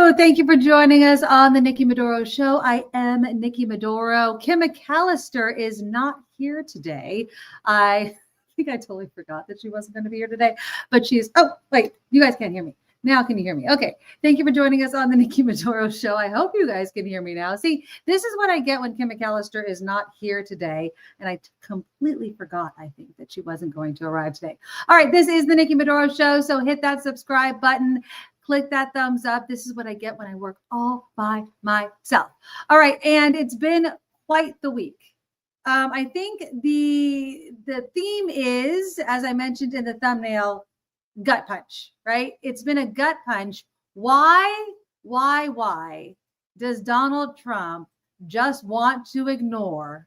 Hello, thank you for joining us on the Nikki Maduro Show. I am Nikki Maduro. Kim McAllister is not here today. I think I totally forgot that she wasn't going to be here today, but she's, oh, wait, you guys can't hear me. Now can you hear me? Okay. Thank you for joining us on the Nikki Maduro Show. I hope you guys can hear me now. See, this is what I get when Kim McAllister is not here today. And I completely forgot, I think, that she wasn't going to arrive today. All right. This is the Nikki Maduro Show. So hit that subscribe button. Click that thumbs up. This is what I get when I work all by myself. All right. And it's been quite the week. I think the theme is, as I mentioned in the thumbnail, gut punch, right? It's been a gut punch. Why does Donald Trump just want to ignore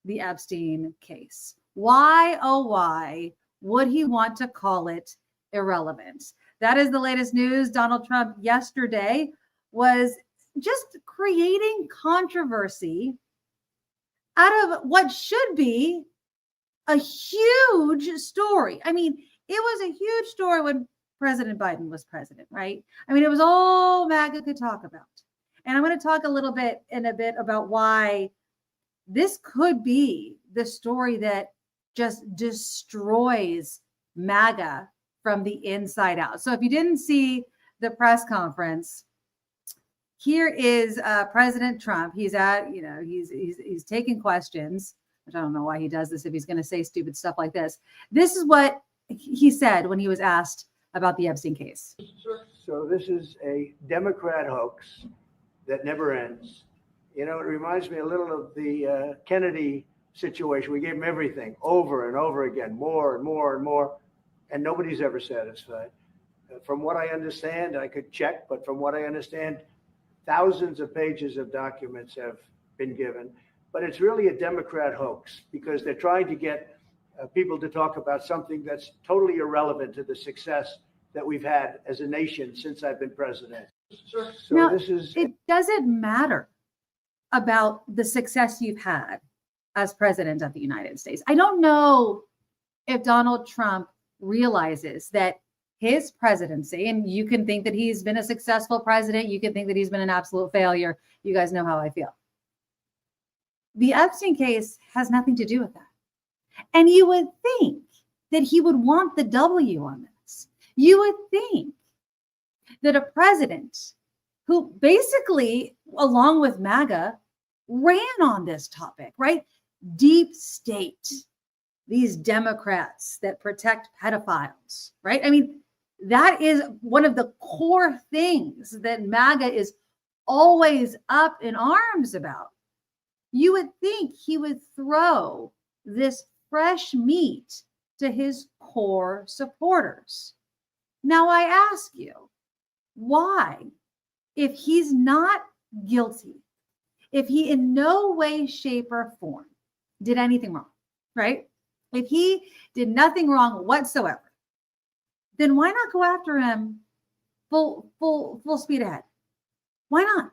the Epstein case? Why, oh, why would he want to call it irrelevant? That is the latest news. Donald Trump yesterday was just creating controversy out of what should be a huge story. I mean, it was a huge story when President Biden was president, right? I mean, it was all MAGA could talk about. And I'm going to talk a bit about why this could be the story that just destroys MAGA from the inside out. So if you didn't see the press conference, here is President Trump. He's he's taking questions, which I don't know why he does this if he's going to say stupid stuff like this. This is what he said when he was asked about the Epstein case. So this is a Democrat hoax that never ends. You know, it reminds me a little of the Kennedy situation. We gave him everything over and over again, more and more and more. And nobody's ever satisfied. From what I understand, I could check, but from what I understand, thousands of pages of documents have been given. But it's really a Democrat hoax because they're trying to get people to talk about something that's totally irrelevant to the success that we've had as a nation since I've been president. So now, it doesn't matter about the success you've had as president of the United States. I don't know if Donald Trump realizes that his presidency, and you can think that he's been a successful president, you can think that he's been an absolute failure. You guys know how I feel. The Epstein case has nothing to do with that. And you would think that he would want the W on this. You would think that a president who basically, along with MAGA, ran on this topic, right? Deep state. These Democrats that protect pedophiles, right? I mean, that is one of the core things that MAGA is always up in arms about. You would think he would throw this fresh meat to his core supporters. Now, I ask you, why, if he's not guilty, if he in no way, shape, or form did anything wrong, right? If he did nothing wrong whatsoever, then why not go after him full speed ahead? Why not?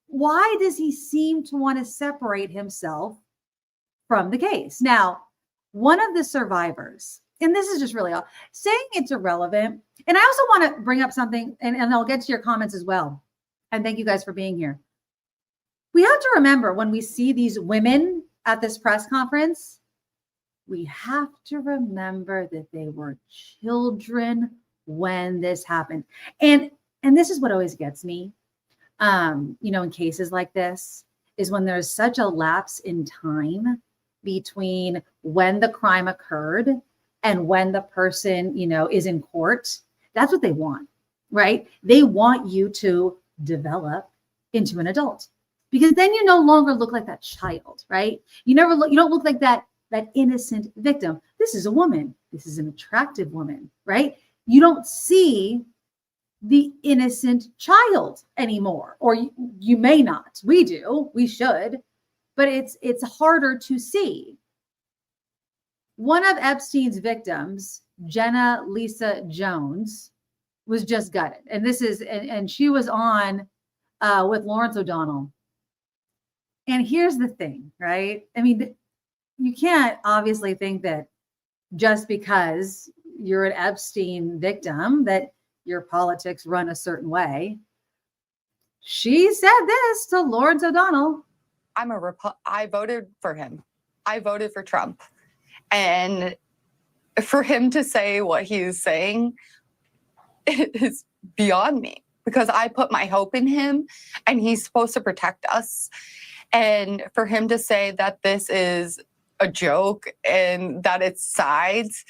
Why does he seem to want to separate himself from the case? Now, one of the survivors, and this is just really all, saying it's irrelevant. And I also want to bring up something, and I'll get to your comments as well. And thank you guys for being here. We have to remember when we see these women at this press conference, we have to remember that they were children when this happened. And this is what always gets me, in cases like this, is when there's such a lapse in time between when the crime occurred and when the person, is in court. That's what they want, right? They want you to develop into an adult because then you no longer look like that child, right? You don't look like that innocent victim. This is a woman. This is an attractive woman, right? You don't see the innocent child anymore, or you may not. We do. We should, but it's harder to see. One of Epstein's victims, Jenna Lisa Jones, was just gutted, and she was on with Lawrence O'Donnell. And here's the thing, right? I mean, you can't obviously think that just because you're an Epstein victim that your politics run a certain way. she said this to Lawrence O'Donnell. I voted for him. I voted for Trump. And for him to say what he's saying is beyond me, because I put my hope in him and he's supposed to protect us. And for him to say that this is a joke and that it's sides,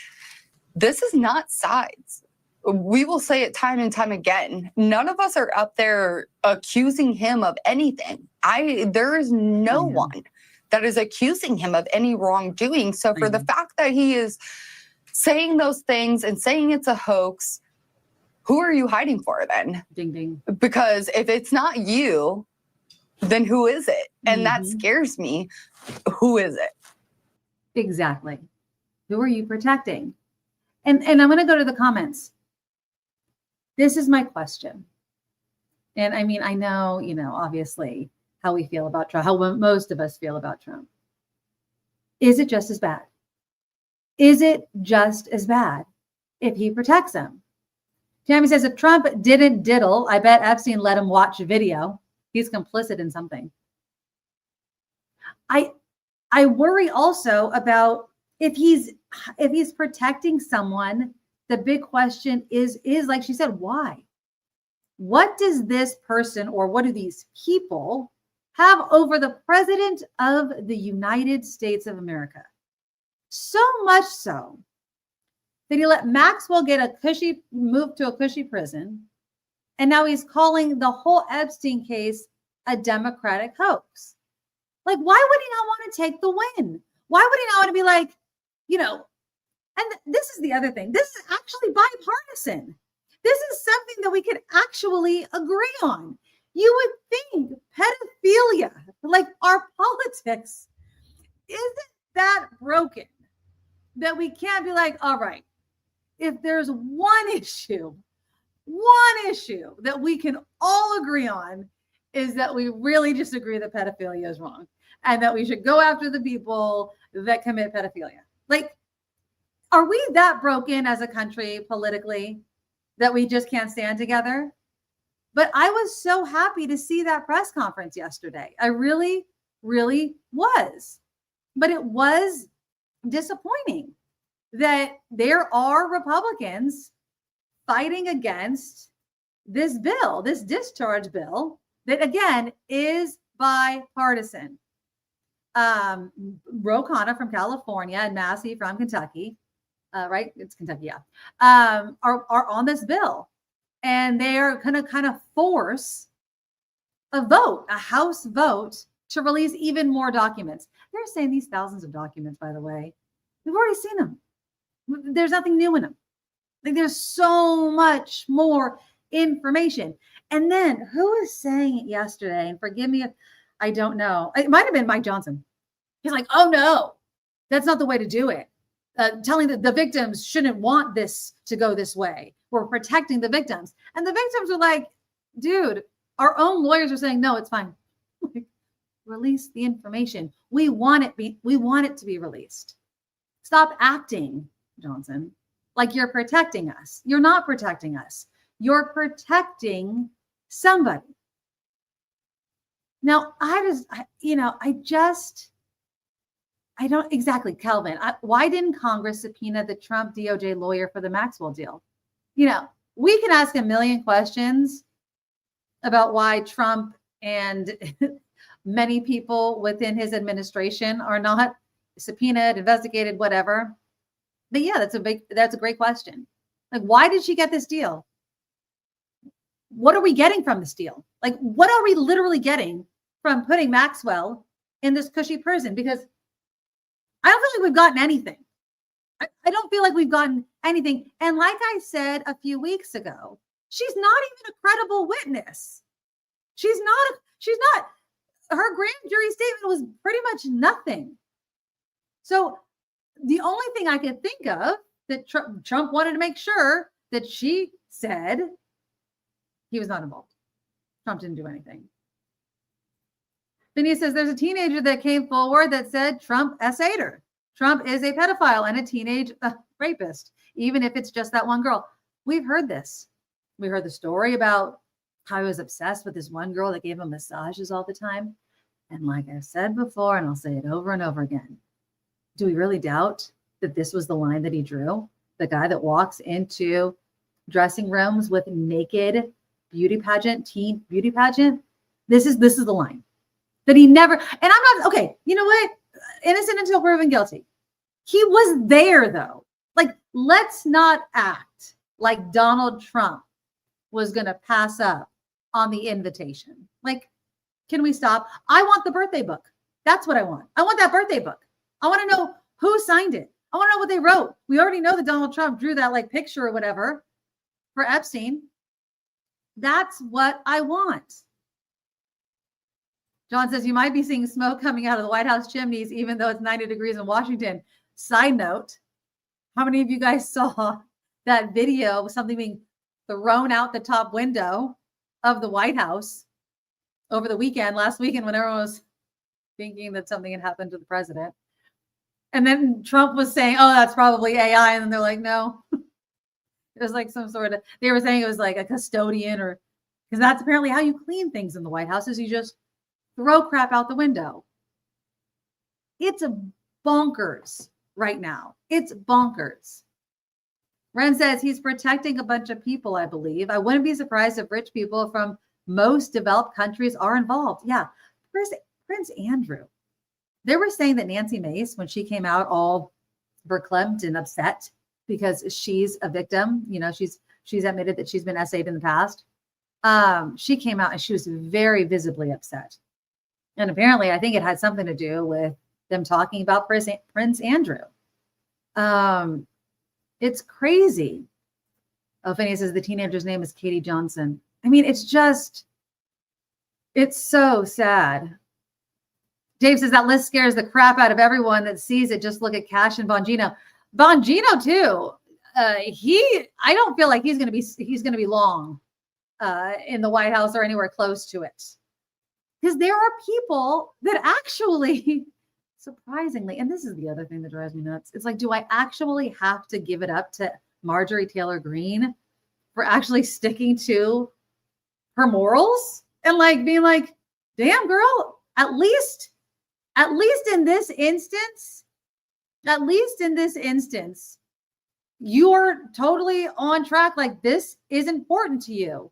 this is not sides. We will say it time and time again. None of us are up there accusing him of anything. There is no one that is accusing him of any wrongdoing. So for the fact that he is saying those things and saying it's a hoax, who are you hiding for then? Ding, ding. Because if it's not you, then who is it? And that scares me. Who is it? Exactly. Who are you protecting? And I'm going to go to the comments. This is my question. And I mean, I know, obviously how we feel about Trump, how most of us feel about Trump. Is it just as bad? Is it just as bad if he protects them? Tammy says, if Trump didn't diddle, I bet Epstein let him watch a video. He's complicit in something. I worry also about if he's protecting someone, the big question is like she said, why? What does this person or what do these people have over the president of the United States of America? So much so that he let Maxwell get moved to a cushy prison. And now he's calling the whole Epstein case a Democratic hoax. Like, why would he not want to take the win? Why would he not want to be like, and this is the other thing. This is actually bipartisan. This is something that we could actually agree on. You would think pedophilia, like our politics, isn't that broken that we can't be like, all right, if there's one issue that we can all agree on is that we really disagree that pedophilia is wrong and that we should go after the people that commit pedophilia. Like, are we that broken as a country politically that we just can't stand together? But I was so happy to see that press conference yesterday. I really, really was. But it was disappointing that there are Republicans fighting against this bill, this discharge bill, that again is bipartisan. Khanna from California and Massie from Kentucky, right? It's Kentucky, yeah, are on this bill. And they're going to kind of force a House vote to release even more documents. They're saying these thousands of documents, by the way, we've already seen them. There's nothing new in them. Like, there's so much more information. And then who was saying it yesterday? And forgive me if I don't know. It might have been Mike Johnson. He's like, oh no, that's not the way to do it. Telling the victims shouldn't want this to go this way. We're protecting the victims. And the victims are like, dude, our own lawyers are saying, no, it's fine. Release the information. We want it to be released. Stop acting, Johnson, like you're protecting us. You're not protecting us. You're protecting somebody. Now, I don't exactly, Kelvin. Why didn't Congress subpoena the Trump DOJ lawyer for the Maxwell deal? We can ask a million questions about why Trump and many people within his administration are not subpoenaed, investigated, whatever. But yeah, that's a great question. Like, why did she get this deal? What are we getting from this deal? Like, what are we literally getting from putting Maxwell in this cushy prison? Because I don't feel like we've gotten anything. I don't feel like we've gotten anything. And like I said a few weeks ago, she's not even a credible witness. She's not. Her grand jury statement was pretty much nothing. So the only thing I could think of that Trump wanted to make sure that she said he was not involved. Trump didn't do anything. Phineas says there's a teenager that came forward that said Trump essayed her. Trump is a pedophile and a teenage rapist, even if it's just that one girl. We've heard this. We heard the story about how he was obsessed with this one girl that gave him massages all the time. And like I said before, and I'll say it over and over again, do we really doubt that this was the line that he drew? The guy that walks into dressing rooms with naked beauty pageant, teen beauty pageant. This is the line that he never, and I'm not, okay, you know what? Innocent until proven guilty. He was there though. Like, let's not act like Donald Trump was going to pass up on the invitation. Like, can we stop? I want the birthday book. That's what I want. I want that birthday book. I want to know who signed it. I want to know what they wrote. We already know that Donald Trump drew that like picture or whatever for Epstein. That's what I want. John says you might be seeing smoke coming out of the White House chimneys, even though it's 90 degrees in Washington. Side note, how many of you guys saw that video with something being thrown out the top window of the White House over the weekend, last weekend, when everyone was thinking that something had happened to the president? And then Trump was saying, oh, that's probably AI. And then they're like, no. It was like some sort of, they were saying it was like a custodian, or because that's apparently how you clean things in the White House, is you just throw crap out the window. It's a bonkers right now. It's bonkers. Ren says he's protecting a bunch of people, I believe. I wouldn't be surprised if rich people from most developed countries are involved. Yeah. Prince Andrew. They were saying that Nancy Mace, when she came out all verklempt and upset because she's a victim, you know, she's admitted that she's been essayed in the past. She came out and she was very visibly upset. And apparently, I think it had something to do with them talking about Prince Andrew. It's crazy. Oh, Phineas says the teenager's name is Katie Johnson. I mean, it's so sad. Dave says that list scares the crap out of everyone that sees it. Just look at Cash and Bongino. Bongino too. I don't feel like he's going to be long in the White House or anywhere close to it, because there are people that actually, surprisingly, and this is the other thing that drives me nuts. It's like, do I actually have to give it up to Marjorie Taylor Greene for actually sticking to her morals and like being like, damn girl, at least in this instance, you're totally on track. Like, this is important to you.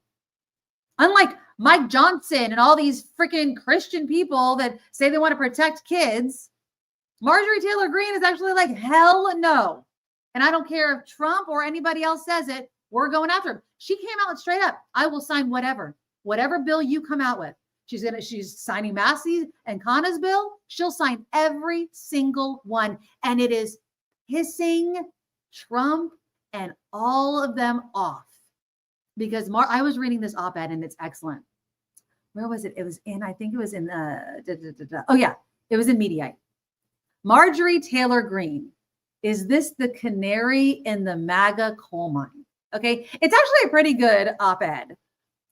Unlike Mike Johnson and all these freaking Christian people that say they want to protect kids, Marjorie Taylor Greene is actually like, hell no. And I don't care if Trump or anybody else says it, we're going after him. She came out straight up. I will sign whatever bill you come out with. She's signing Massie and Khanna's bill. She'll sign every single one. And it is pissing Trump and all of them off. Because I was reading this op-ed and it's excellent. Where was it? It was in, I think it was in, oh yeah, it was in Mediaite. Marjorie Taylor Greene, is this the canary in the MAGA coal mine? Okay, it's actually a pretty good op-ed.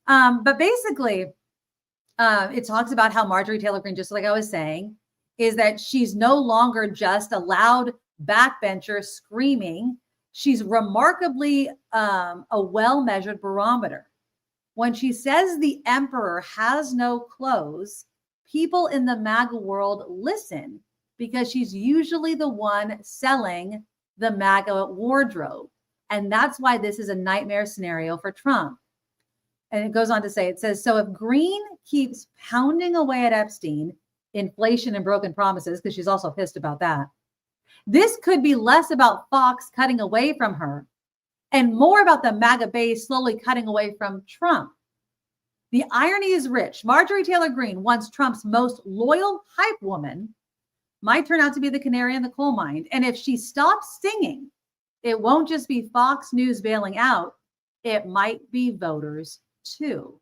But basically, it talks about how Marjorie Taylor Greene, just like I was saying, is that she's no longer just a loud backbencher screaming. She's remarkably a well-measured barometer. When she says the emperor has no clothes, people in the MAGA world listen, because she's usually the one selling the MAGA wardrobe. And that's why this is a nightmare scenario for Trump. And it goes on to say, it says, so if Greene keeps pounding away at Epstein, inflation and broken promises, because she's also pissed about that, this could be less about Fox cutting away from her and more about the MAGA base slowly cutting away from Trump. The irony is rich. Marjorie Taylor Greene, once Trump's most loyal hype woman, might turn out to be the canary in the coal mine. And if she stops singing, it won't just be Fox News bailing out. It might be voters too.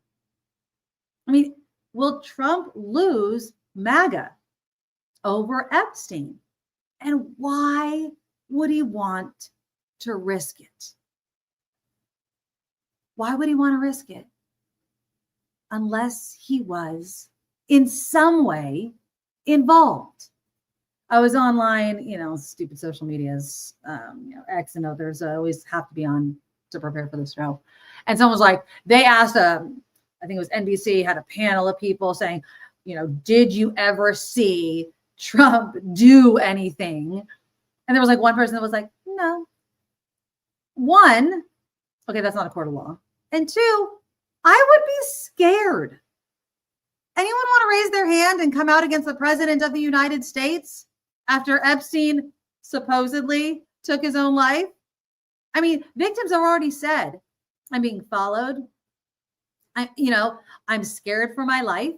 I mean, will Trump lose MAGA over Epstein? And why would he want to risk it? Why would he want to risk it? Unless he was in some way involved. I was online, stupid social medias, X and others. I always have to be on to prepare for this show. And someone was like, they asked a I think it was NBC had a panel of people saying, did you ever see Trump do anything? And there was like one person that was like, no. One, okay, that's not a court of law. And two, I would be scared. Anyone want to raise their hand and come out against the president of the United States after Epstein supposedly took his own life? I mean, victims have already said, I'm being followed. I'm scared for my life.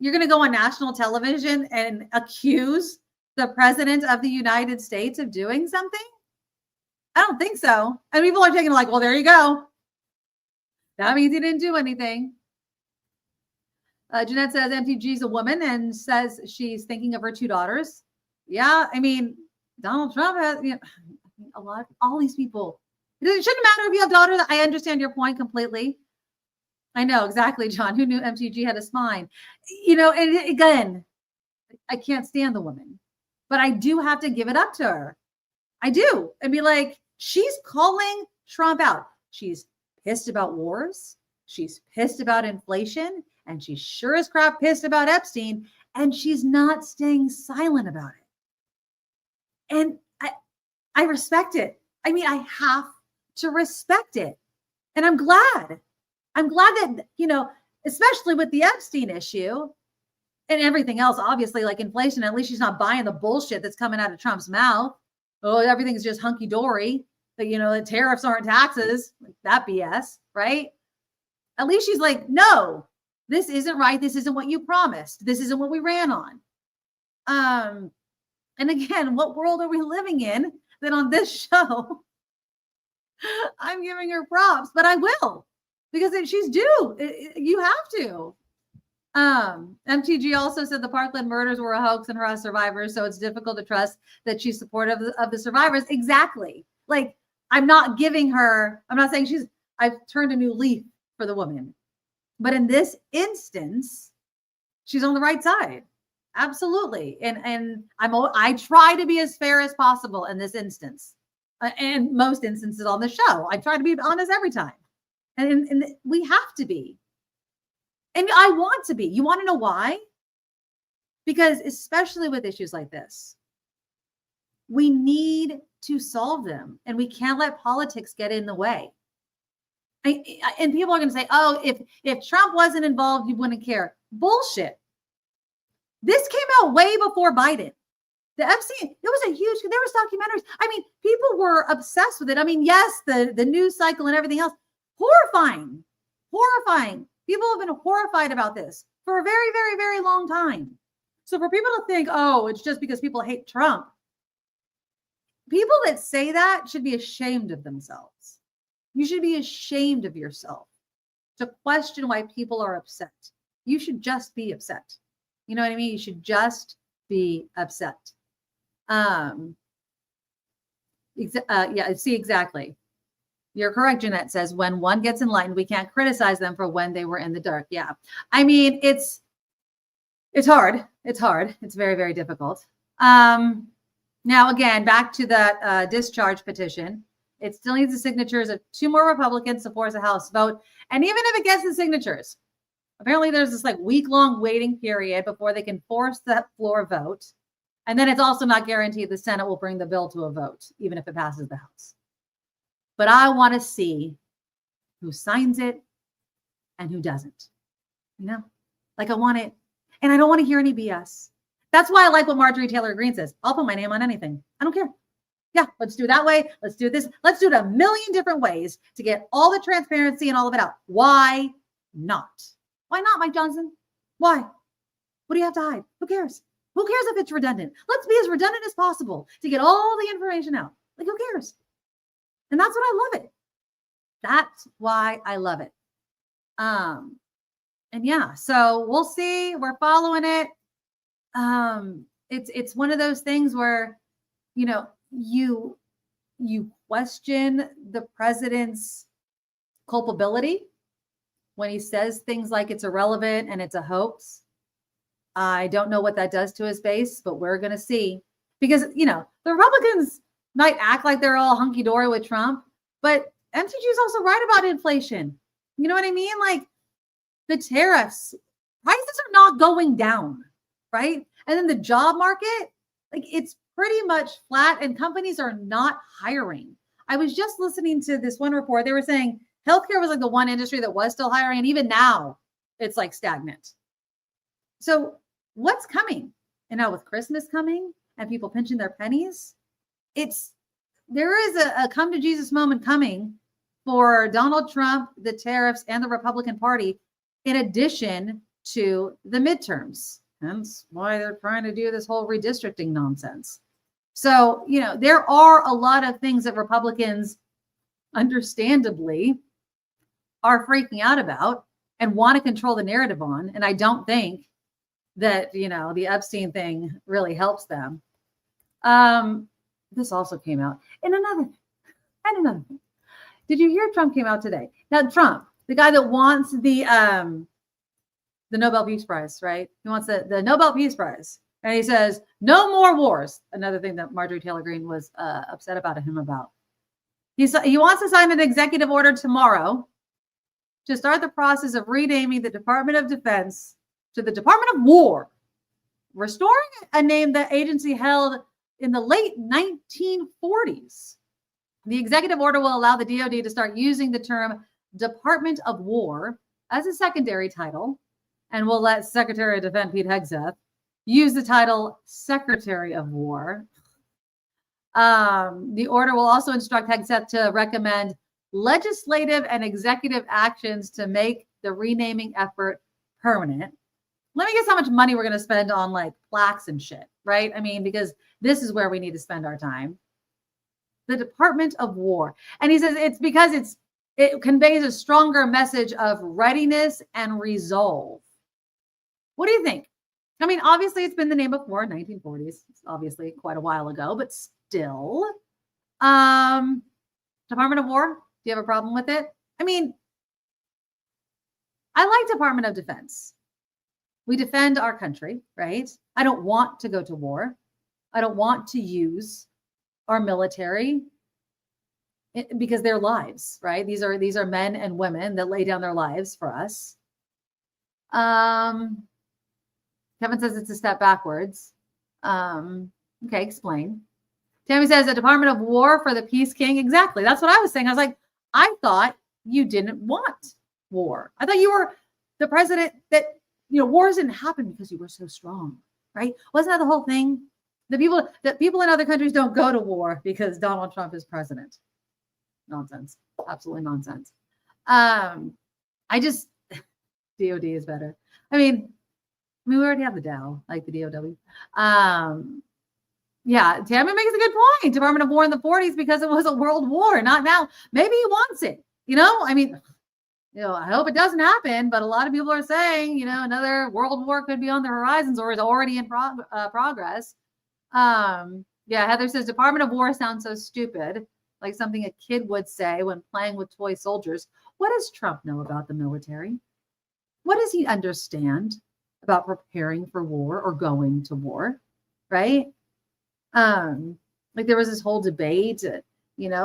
You're going to go on national television and accuse the president of the United States of doing something? I don't think so. And people are taking it like, well, there you go. That means he didn't do anything. Jeanette says MTG is a woman and says she's thinking of her two daughters. Yeah, I mean, Donald Trump has all these people. It shouldn't matter if you have daughters. I understand your point completely. I know exactly, John. Who knew MTG had a spine? And again, I can't stand the woman, but I do have to give it up to her. I do. And be like, she's calling Trump out. She's pissed about wars. She's pissed about inflation. And she's sure as crap pissed about Epstein. And she's not staying silent about it. And I respect it. I mean, I have to respect it. And I'm glad. I'm glad that, especially with the Epstein issue and everything else, obviously, like inflation, at least she's not buying the bullshit that's coming out of Trump's mouth. Oh, everything's just hunky dory. That, the tariffs aren't taxes. Like that BS, right? At least she's like, no, this isn't right. This isn't what you promised. This isn't what we ran on. And again, what world are we living in that on this show, I'm giving her props, but I will. Because she's due. You have to. MTG also said the Parkland murders were a hoax and her as survivors, so it's difficult to trust that she's supportive of the survivors. Exactly. Like, I'm not saying I've turned a new leaf for the woman. But in this instance, she's on the right side. Absolutely. And I try to be as fair as possible in this instance. And most instances on the show. I try to be honest every time. And we have to be. And I want to be. You want to know why? Because especially with issues like this, we need to solve them. And we can't let politics get in the way. And people are going to say, oh, if Trump wasn't involved, you wouldn't care. Bullshit. This came out way before Biden. The Epstein, there was documentaries. I mean, people were obsessed with it. I mean, yes, the news cycle and everything else. Horrifying. People have been horrified about this for a very, very, very long time. So for people to think, oh, it's just because people hate Trump. People that say that should be ashamed of themselves. You should be ashamed of yourself to question why people are upset. You should just be upset. You know what I mean? You should just be upset. See, exactly. You're correct, Jeanette says, when one gets enlightened, we can't criticize them for when they were in the dark. Yeah. I mean, it's hard. It's hard. It's very, very difficult. Now, again, back to that discharge petition. It still needs the signatures of 2 more Republicans to force a House vote. And even if it gets the signatures, apparently there's this week-long waiting period before they can force that floor vote. And then it's also not guaranteed the Senate will bring the bill to a vote, even if it passes the House. But I want to see who signs it and who doesn't. I want it. And I don't want to hear any BS. That's why I like what Marjorie Taylor Greene says. I'll put my name on anything. I don't care. Yeah, let's do it that way. Let's do this. Let's do it a million different ways to get all the transparency and all of it out. Why not? Why not, Mike Johnson? Why? What do you have to hide? Who cares? Who cares if it's redundant? Let's be as redundant as possible to get all the information out. Who cares? And that's what I love it. That's why I love it. And yeah, so we'll see. We're following it. It's one of those things where, you question the president's culpability when he says things like it's irrelevant and it's a hoax. I don't know what that does to his base, but we're going to see. Because, the Republicans might act like they're all hunky-dory with Trump, but MTG is also right about inflation. You know what I mean? the tariffs, prices are not going down, right? And then the job market, like it's pretty much flat and companies are not hiring. I was just listening to this one report. They were saying healthcare was like the one industry that was still hiring. And even now it's like stagnant. So what's coming? And now with Christmas coming and people pinching their pennies, there is a come to Jesus moment coming for Donald Trump, the tariffs, and the Republican Party, in addition to the midterms. Hence why they're trying to do this whole redistricting nonsense. So, there are a lot of things that Republicans understandably are freaking out about and want to control the narrative on. And I don't think that, the Epstein thing really helps them. This also came out. And another thing. Did you hear Trump came out today? Now, Trump, the guy that wants the Nobel Peace Prize, right? He wants the Nobel Peace Prize. And he says, no more wars. Another thing that Marjorie Taylor Greene was upset about him about. He wants to sign an executive order tomorrow to start the process of renaming the Department of Defense to the Department of War, restoring a name the agency held in the late 1940s. The executive order will allow the DoD to start using the term Department of War as a secondary title, and will let Secretary of Defense Pete Hegseth use the title Secretary of War. The order will also instruct Hegseth to recommend legislative and executive actions to make the renaming effort permanent. Let me guess how much money we're going to spend on like plaques and shit, right? I mean, because this is where we need to spend our time. The Department of War. And he says it's because it conveys a stronger message of readiness and resolve. What do you think? I mean, obviously it's been the name of war in 1940s. It's obviously quite a while ago, but still. Department of War, do you have a problem with it? I mean, I like Department of Defense. We defend our country, right? I don't want to go to war. I don't want to use our military because their lives, right? These are men and women that lay down their lives for us. Kevin says it's a step backwards. Okay, explain. Tammy says a Department of War for the Peace King. Exactly. That's what I was saying. I was like, I thought you didn't want war. I thought you were the president that, wars didn't happen because you were so strong, right? Wasn't that the whole thing? The people in other countries don't go to war because Donald Trump is president. Nonsense. Absolutely nonsense. DOD is better. I mean, we already have the Dow, like the DOW. Yeah, Tammy makes a good point. Department of War in the 40s because it was a world war, not now. Maybe he wants it. I mean, I hope it doesn't happen, but a lot of people are saying, another world war could be on the horizons or is already in progress. Yeah, Heather says Department of War sounds so stupid, like something a kid would say when playing with toy soldiers. What does Trump know about the military? What does he understand about preparing for war or going to war, right? Like there was this whole debate,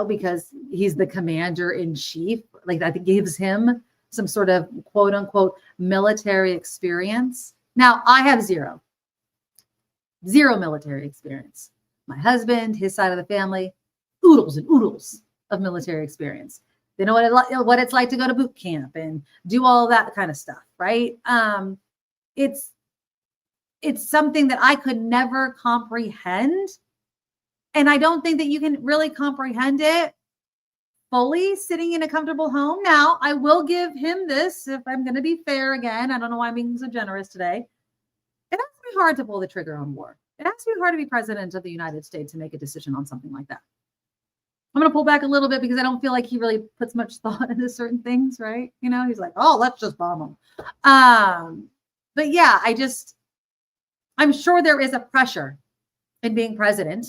because he's the commander in chief, like that gives him some sort of quote unquote military experience. Now I have zero military experience. My husband, his side of the family, oodles and oodles of military experience. They know what it's like to go to boot camp and do all that kind of stuff, right? It's something that I could never comprehend. And I don't think that you can really comprehend it fully sitting in a comfortable home. Now, I will give him this, if I'm going to be fair again. I don't know why I'm being so generous today. It has to be hard to pull the trigger on war. It has to be hard to be president of the United States and make a decision on something like that. I'm going to pull back a little bit because I don't feel like he really puts much thought into certain things, right? He's like, oh, let's just bomb him. But yeah, I'm sure there is a pressure in being president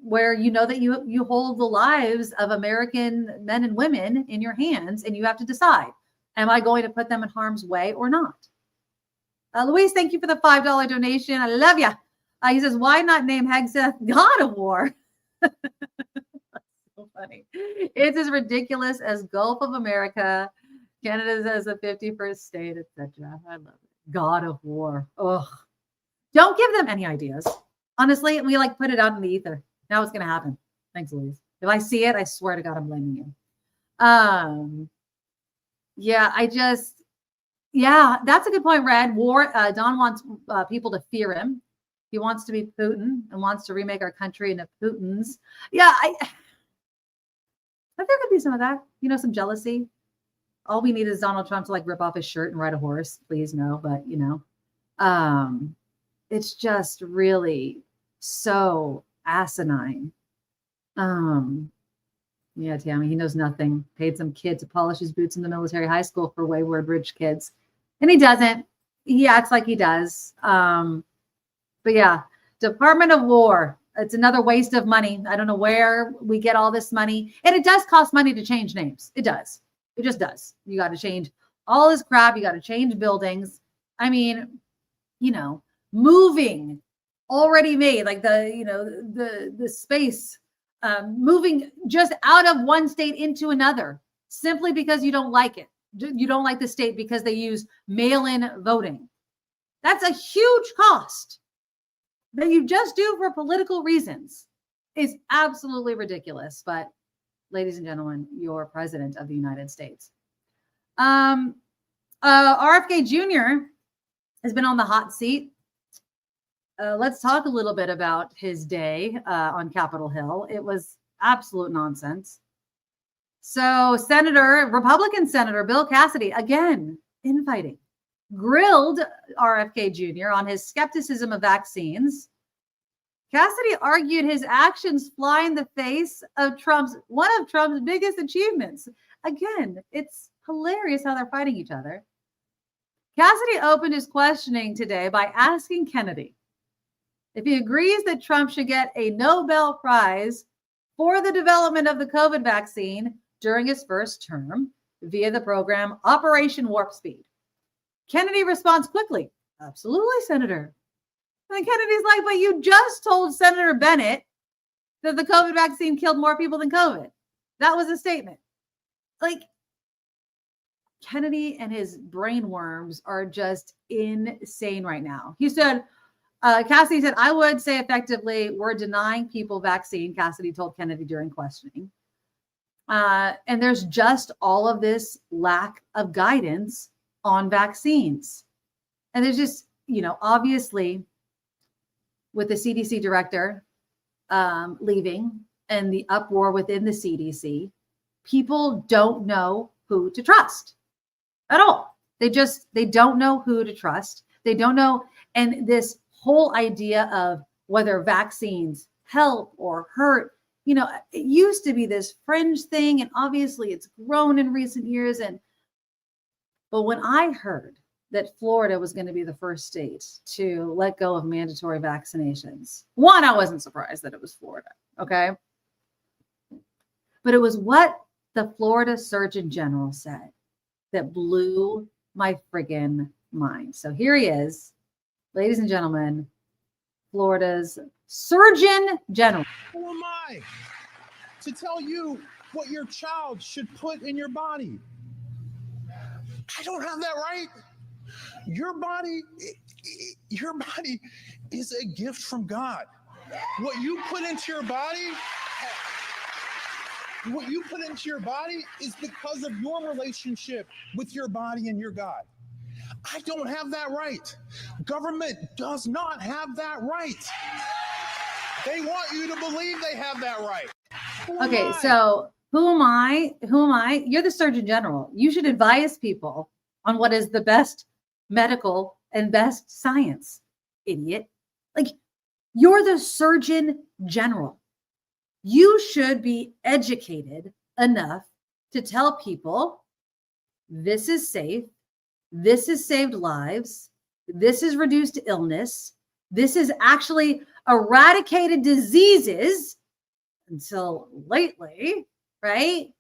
where that you hold the lives of American men and women in your hands and you have to decide, am I going to put them in harm's way or not? Louise, thank you for the $5 donation. I love you. He says, why not name Hegseth God of War? That's so funny. It's as ridiculous as Gulf of America. Canada says the 51st state, etc. I love it. God of War. Ugh. Don't give them any ideas. Honestly, we like put it out in the ether. Now it's gonna happen. Thanks, Louise. If I see it, I swear to God, I'm blaming you. Yeah, that's a good point, Red. War. Don wants people to fear him. He wants to be Putin and wants to remake our country into Putin's. Yeah, but there could be some of that. Some jealousy. All we need is Donald Trump to like rip off his shirt and ride a horse. Please, no. But it's just really so asinine. Yeah, Tammy, he knows nothing. Paid some kid to polish his boots in the military high school for wayward rich kids. And he doesn't. He acts like he does. But yeah, Department of War. It's another waste of money. I don't know where we get all this money. And it does cost money to change names. It does. It just does. You got to change all this crap. You got to change buildings. I mean, moving already made, like the space, moving just out of one state into another simply because you don't like it. You don't like the state because they use mail-in voting. That's a huge cost that you just do for political reasons. Is absolutely ridiculous. But ladies and gentlemen, you're president of the United States. RFK Jr. has been on the hot seat. Let's talk a little bit about his day on Capitol Hill. It was absolute nonsense. So Republican Senator Bill Cassidy, again, infighting, grilled RFK Jr. on his skepticism of vaccines. Cassidy argued his actions fly in the face of one of Trump's biggest achievements. Again, it's hilarious how they're fighting each other. Cassidy opened his questioning today by asking Kennedy if he agrees that Trump should get a Nobel Prize for the development of the COVID vaccine during his first term via the program Operation Warp Speed. Kennedy responds quickly, "Absolutely, Senator." And Kennedy's like, "But you just told Senator Bennett that the COVID vaccine killed more people than COVID. That was a statement." Like, Kennedy and his brain worms are just insane right now. He said, Cassidy said, "I would say effectively we're denying people vaccine," Cassidy told Kennedy during questioning. And there's just all of this lack of guidance on vaccines. And there's just, obviously with the CDC director leaving and the uproar within the CDC, people don't know who to trust at all. They don't know who to trust. They don't know. And this whole idea of whether vaccines help or hurt, it used to be this fringe thing, and obviously it's grown in recent years. But when I heard that Florida was going to be the first state to let go of mandatory vaccinations, one, I wasn't surprised that it was Florida, okay? But it was what the Florida Surgeon General said that blew my friggin' mind. So here he is, ladies and gentlemen, Florida's Surgeon General. Who am I to tell you what your child should put in your body? I don't have that right. Your body is a gift from God. What you put into your body is because of your relationship with your body and your God. I don't have that right. Government does not have that right. They want you to believe they have that right. Okay, so who am I? You're the Surgeon General. You should advise people on what is the best medical and best science, idiot. Like, you're the Surgeon General. You should be educated enough to tell people this is safe, this has saved lives, this has reduced illness, this has actually eradicated diseases until lately, right?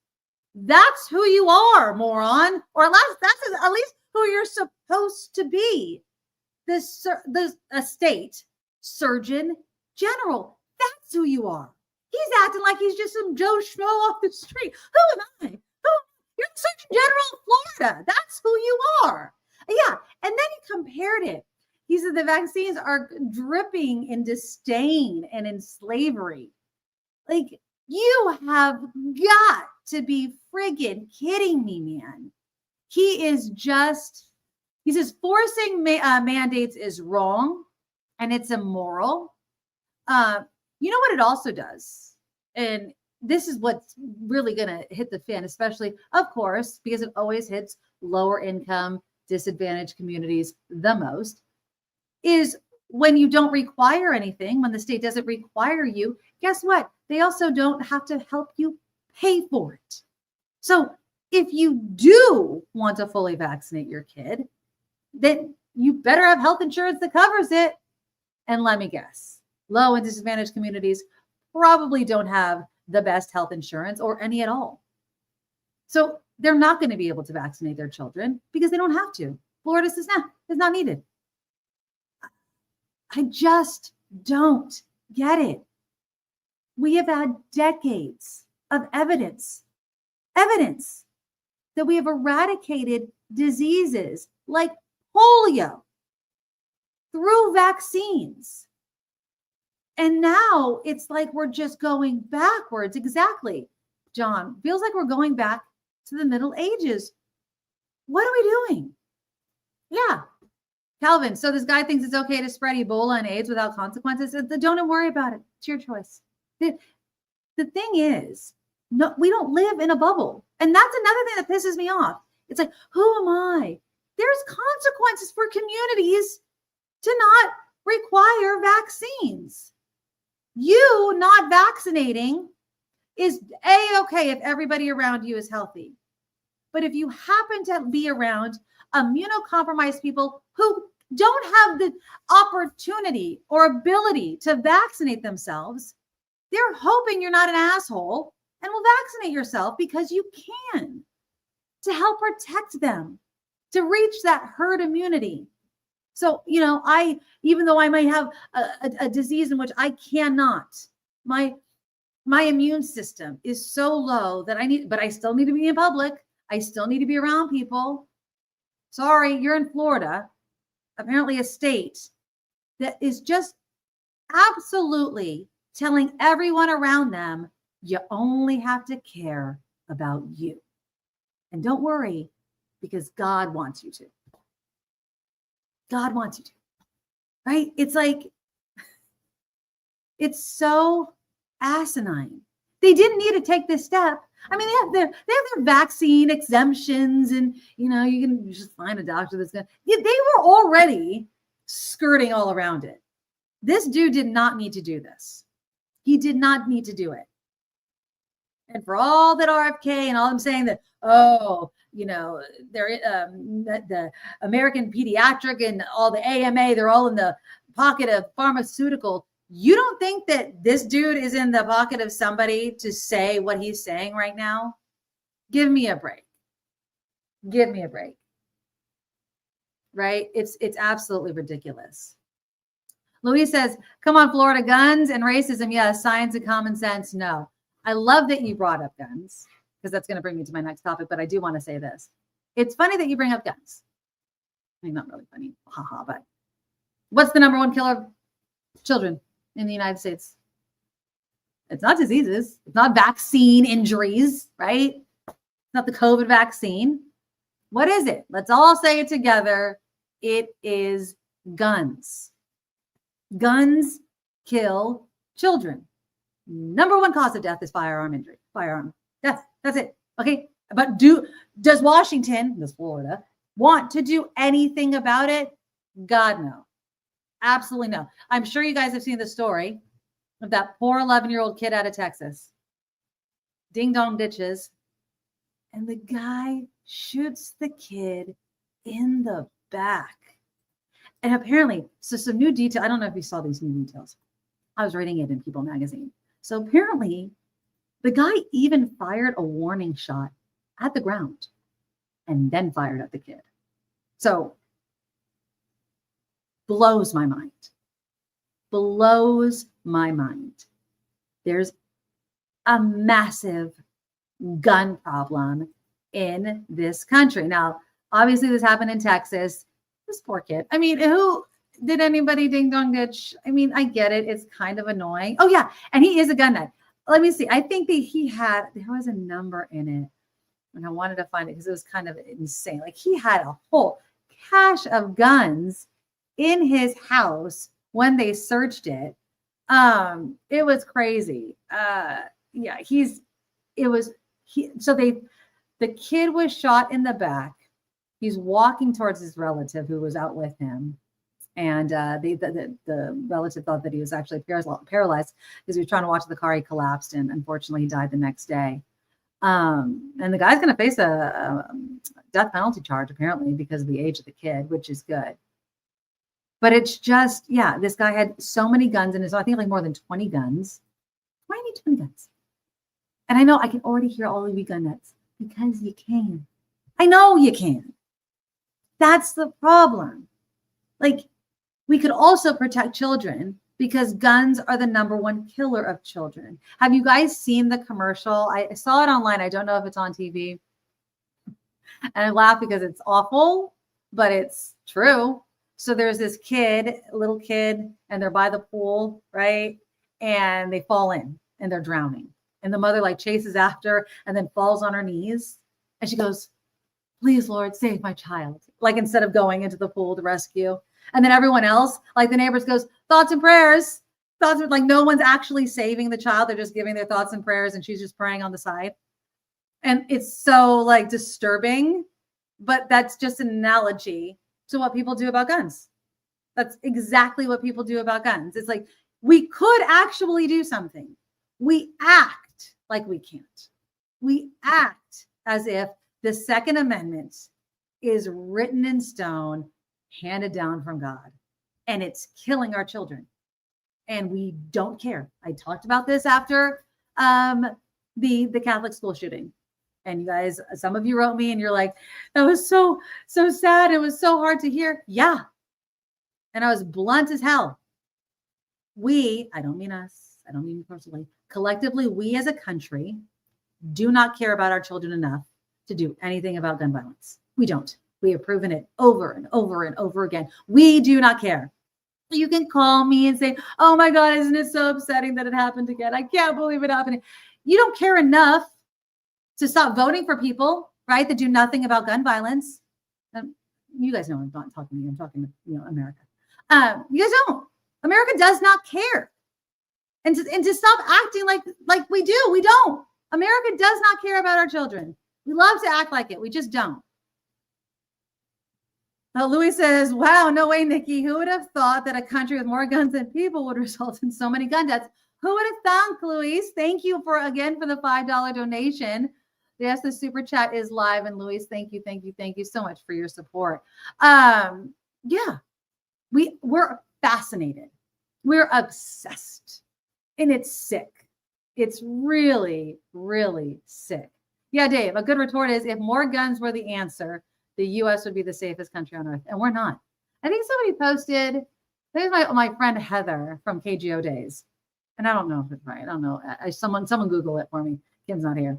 That's who you are, moron. Or that's at least who you're supposed to be. The state Surgeon General. That's who you are. He's acting like he's just some Joe Schmo off the street. Who am I? You're the Surgeon General of America. That's who you are. Yeah. And then he compared it. He said the vaccines are dripping in disdain and in slavery. Like, you have got to be friggin' kidding me, man. He says forcing mandates is wrong and it's immoral. You know what it also does? And this is what's really going to hit the fan, especially, of course, because it always hits lower income, disadvantaged communities the most, is when you don't require anything, when the state doesn't require you, guess what? They also don't have to help you pay for it. So if you do want to fully vaccinate your kid, then you better have health insurance that covers it. And let me guess, low and disadvantaged communities probably don't have the best health insurance or any at all. So they're not going to be able to vaccinate their children because they don't have to. Florida says, nah, it's not needed. I just don't get it. We have had decades of evidence that we have eradicated diseases like polio through vaccines. And now it's like we're just going backwards. Exactly, John. Feels like we're going back to the Middle Ages. What are we doing? Yeah. Calvin, so this guy thinks it's okay to spread Ebola and AIDS without consequences. Don't worry about it. It's your choice. The thing is, no, we don't live in a bubble. And that's another thing that pisses me off. It's like, who am I? There's consequences for communities to not require vaccines. You not vaccinating is A-okay if everybody around you is healthy. But if you happen to be around immunocompromised people who don't have the opportunity or ability to vaccinate themselves, they're hoping you're not an asshole and will vaccinate yourself because you can, to help protect them, to reach that herd immunity. So, even though I might have a disease in which I cannot, my immune system is so low that but I still need to be in public. I still need to be around people. Sorry, you're in Florida, apparently a state that is just absolutely telling everyone around them, you only have to care about you. And don't worry, because God wants you to. God wants you to, right? It's like, it's so asinine. They didn't need to take this step. I mean, they have their vaccine exemptions, and you can just find a doctor that's gonna. They were already skirting all around it. This dude did not need to do this. He did not need to do it. And for all that RFK and all them saying that, they're the American Pediatric and all the AMA, they're all in the pocket of pharmaceutical. You don't think that this dude is in the pocket of somebody to say what he's saying right now? Give me a break. Give me a break. Right? It's absolutely ridiculous. Louise says, come on, Florida, guns and racism. Yes. Science and common sense. No. I love that you brought up guns because that's going to bring me to my next topic. But I do want to say this. It's funny that you bring up guns. I mean, not really funny. Haha, but what's the number one killer of children in the United States? It's not diseases. It's not vaccine injuries, right? It's not the COVID vaccine. What is it? Let's all say it together. It is guns. Guns kill children. Number one cause of death is firearm injury. Firearm death. That's it. Okay. But does Washington, does Florida, want to do anything about it? God, no. Absolutely no. I'm sure you guys have seen the story of that poor 11-year-old kid out of Texas. Ding dong ditches. And the guy shoots the kid in the back. And apparently, so some new detail. I don't know if you saw these new details. I was reading it in People magazine. So apparently, the guy even fired a warning shot at the ground and then fired at the kid. So blows my mind. Blows my mind. There's a massive gun problem in this country. Now, obviously, this happened in Texas. This poor kid. I mean, who did anybody ding dong ditch? I mean, I get it. It's kind of annoying. Oh, yeah. And he is a gun nut. Let me see. I think that there was a number in it. And I wanted to find it because it was kind of insane. Like he had a whole cache of guns in his house when they searched it. It was crazy. Yeah, the kid was shot in the back. He's walking towards his relative who was out with him. And the relative thought that he was actually paralyzed because he was trying to watch the car. He collapsed, and unfortunately, he died the next day. And the guy's going to face a death penalty charge, apparently, because of the age of the kid, which is good. But it's just, yeah, this guy had so many guns in his, I think like more than 20 guns. Why do you need 20 guns? And I know I can already hear all of you gun nuts because you can. I know you can. That's the problem. Like, we could also protect children because guns are the #1 killer of children. Have you guys seen the commercial? I saw it online. I don't know if it's on TV. And I laugh because it's awful, but it's true. So there's this little kid, and they're by the pool, right? And they fall in and they're drowning. And the mother like chases after and then falls on her knees. And she goes, "Please, Lord, save my child." Like instead of going into the pool to rescue. And then everyone else, like the neighbors goes, "Thoughts and prayers." Thoughts are like no one's actually saving the child. They're just giving their thoughts and prayers. And she's just praying on the side. And it's so like disturbing, but that's just an analogy to what people do about guns. That's exactly what people do about guns. It's like, we could actually do something. We act like we can't. We act as if the Second Amendment is written in stone, handed down from God, and it's killing our children. And we don't care. I talked about this after the Catholic school shooting. And you guys, some of you wrote me and you're like, "That was so sad. It was so hard to hear." Yeah. And I was blunt as hell. I don't mean us, I don't mean me personally, collectively, we as a country do not care about our children enough to do anything about gun violence. We don't. We have proven it over and over and over again. We do not care. You can call me and say, "Oh my God, isn't it so upsetting that it happened again? I can't believe it happened." You don't care enough to stop voting for people, right, that do nothing about gun violence. You guys know I'm not talking to you. I'm talking to America. You guys don't. America does not care. And to stop acting like we do. We don't. America does not care about our children. We love to act like it. We just don't. Louis says, "Wow, no way, Nikki. Who would have thought that a country with more guns than people would result in so many gun deaths?" Who would have thought, Louis? Thank you for the $5 donation. Yes, the super chat is live. And Louis, thank you so much for your support. Yeah, we're fascinated. We're obsessed. And it's sick. It's really, really sick. Yeah, Dave, a good retort is, if more guns were the answer, the U.S. would be the safest country on earth. And we're not. I think somebody posted, there's my friend Heather from KGO days. And I don't know if it's right. I don't know. Someone Google it for me. Kim's not here.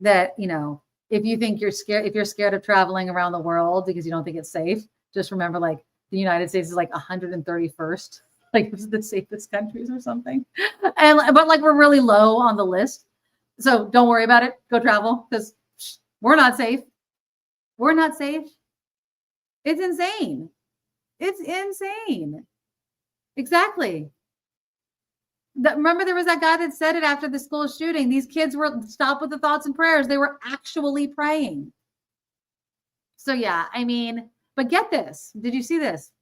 That, if you think if you're scared of traveling around the world because you don't think it's safe, just remember like the United States is like 131st, like the safest countries or something. But like we're really low on the list. So don't worry about it. Go travel because we're not safe. We're not safe. It's insane. It's insane. Exactly. Remember, there was that guy that said it after the school shooting. These kids were stopped with the thoughts and prayers. They were actually praying. So yeah, I mean, but get this. Did you see this?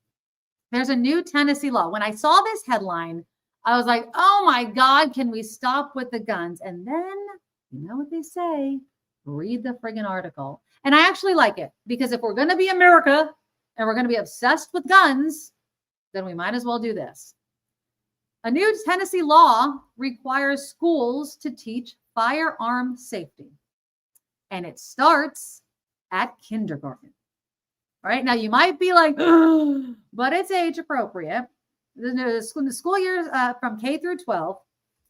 There's a new Tennessee law. When I saw this headline, I was like, "Oh my God, can we stop with the guns?" And then, you know what they say? Read the friggin' article. And I actually like it because if we're going to be America and we're going to be obsessed with guns, then we might as well do this. A new Tennessee law requires schools to teach firearm safety. And it starts at kindergarten. All right. Now you might be like, but it's age appropriate. The school years from K through 12,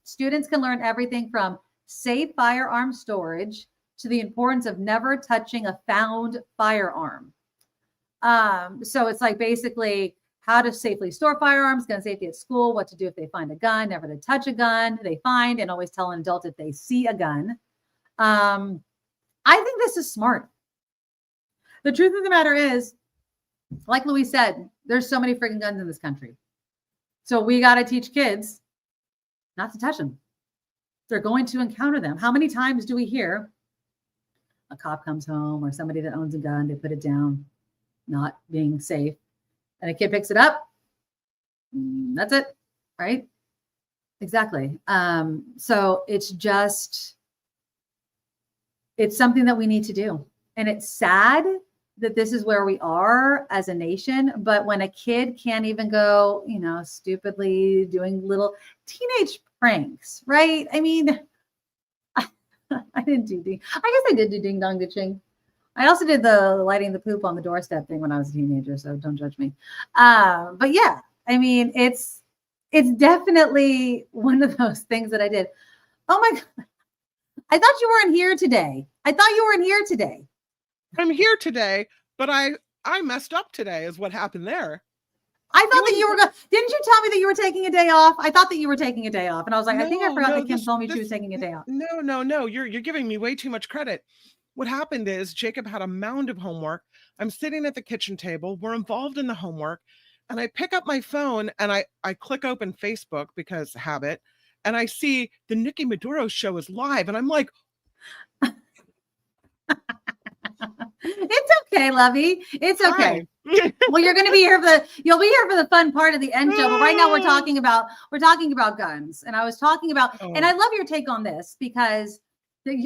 students can learn everything from safe firearm storage to the importance of never touching a found firearm. So it's like basically how to safely store firearms, gun safety at school, what to do if they find a gun, never to touch a gun they find, and always tell an adult if they see a gun. I think this is smart. The truth of the matter is, like Louise said, there's so many freaking guns in this country. So we got to teach kids not to touch them. They're going to encounter them. How many times do we hear a cop comes home or somebody that owns a gun, they put it down, not being safe, and a kid picks it up? That's it, right? Exactly. So it's something that we need to do. And it's sad that this is where we are as a nation. But when a kid can't even go, stupidly doing little teenage pranks, right? I mean, I didn't do I guess I did do ding dong ditching. I also did the lighting the poop on the doorstep thing when I was a teenager, so don't judge me. But yeah, I mean, it's definitely one of those things that I did. Oh my God. I thought you weren't here today. I'm here today, but I messed up today is what happened there. I thought that you were going. Didn't you tell me that you were taking a day off? I thought that you were taking a day off, and I was like, I think I forgot that Kim told me she was taking a day off. No. You're giving me way too much credit. What happened is Jacob had a mound of homework. I'm sitting at the kitchen table. We're involved in the homework, and I pick up my phone and I click open Facebook because habit, and I see the Nikki Maduro show is live, and I'm like, it's okay, Lovey. It's okay. Well, you'll be here for the fun part of the end show. But right now we're talking about guns. And I was talking about, and I love your take on this because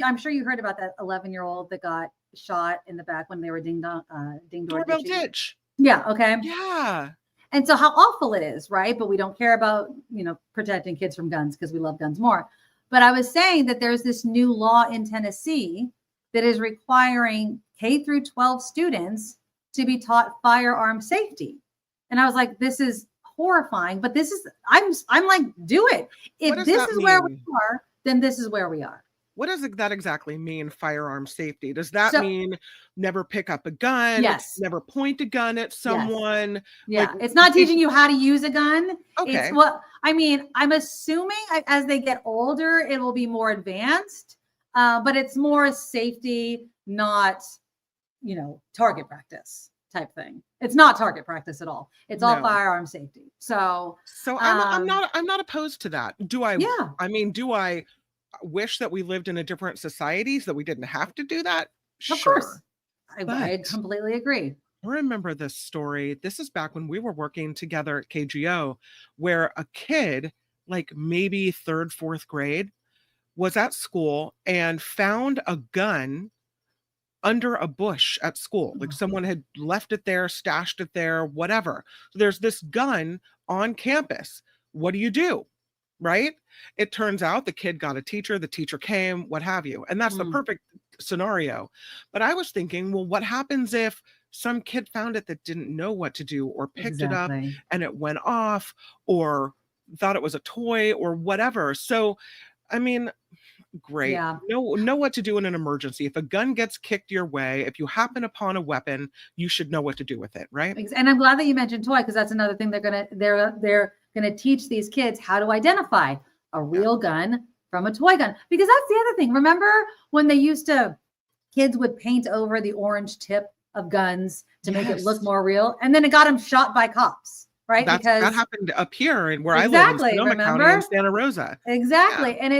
I'm sure you heard about that 11-year-old that got shot in the back when they were doorbell ditch. Yeah. Okay. Yeah. And so how awful it is, right? But we don't care about, protecting kids from guns because we love guns more. But I was saying that there's this new law in Tennessee that is requiring K through 12 students to be taught firearm safety. And I was like, this is horrifying, but I'm like, do it. If this is where we are, then this is where we are. What does that exactly mean, firearm safety? Does that mean never pick up a gun? Yes. Never point a gun at someone? Yes. Yeah. It's not teaching you how to use a gun. Okay. I'm assuming as they get older, it will be more advanced, but it's more safety, not, target practice type thing. It's not target practice at all. It's all firearm safety. So I'm not opposed to that. Do I? Yeah. I mean, do I wish that we lived in a different society so that we didn't have to do that? Of course. I completely agree. I remember this story. This is back when we were working together at KGO, where a kid, like maybe 3rd, 4th grade, was at school and found a gun under a bush at school. Like someone had left it there, stashed it there, whatever. So there's this gun on campus. What do you do? Right? It turns out the kid got a teacher, the teacher came, what have you. And that's the perfect scenario. But I was thinking, well, what happens if some kid found it that didn't know what to do or picked it up and it went off or thought it was a toy or whatever? So, I mean, great. Yeah. Know what to do in an emergency. If a gun gets kicked your way, if you happen upon a weapon, you should know what to do with it, right? And I'm glad that you mentioned toy because that's another thing they're gonna teach these kids how to identify a real gun from a toy gun. Because that's the other thing. Remember when kids would paint over the orange tip of guns to make it look more real, and then it got them shot by cops. Right. Because that happened up here and where I live in Sonoma County in Santa Rosa. Exactly. Yeah. And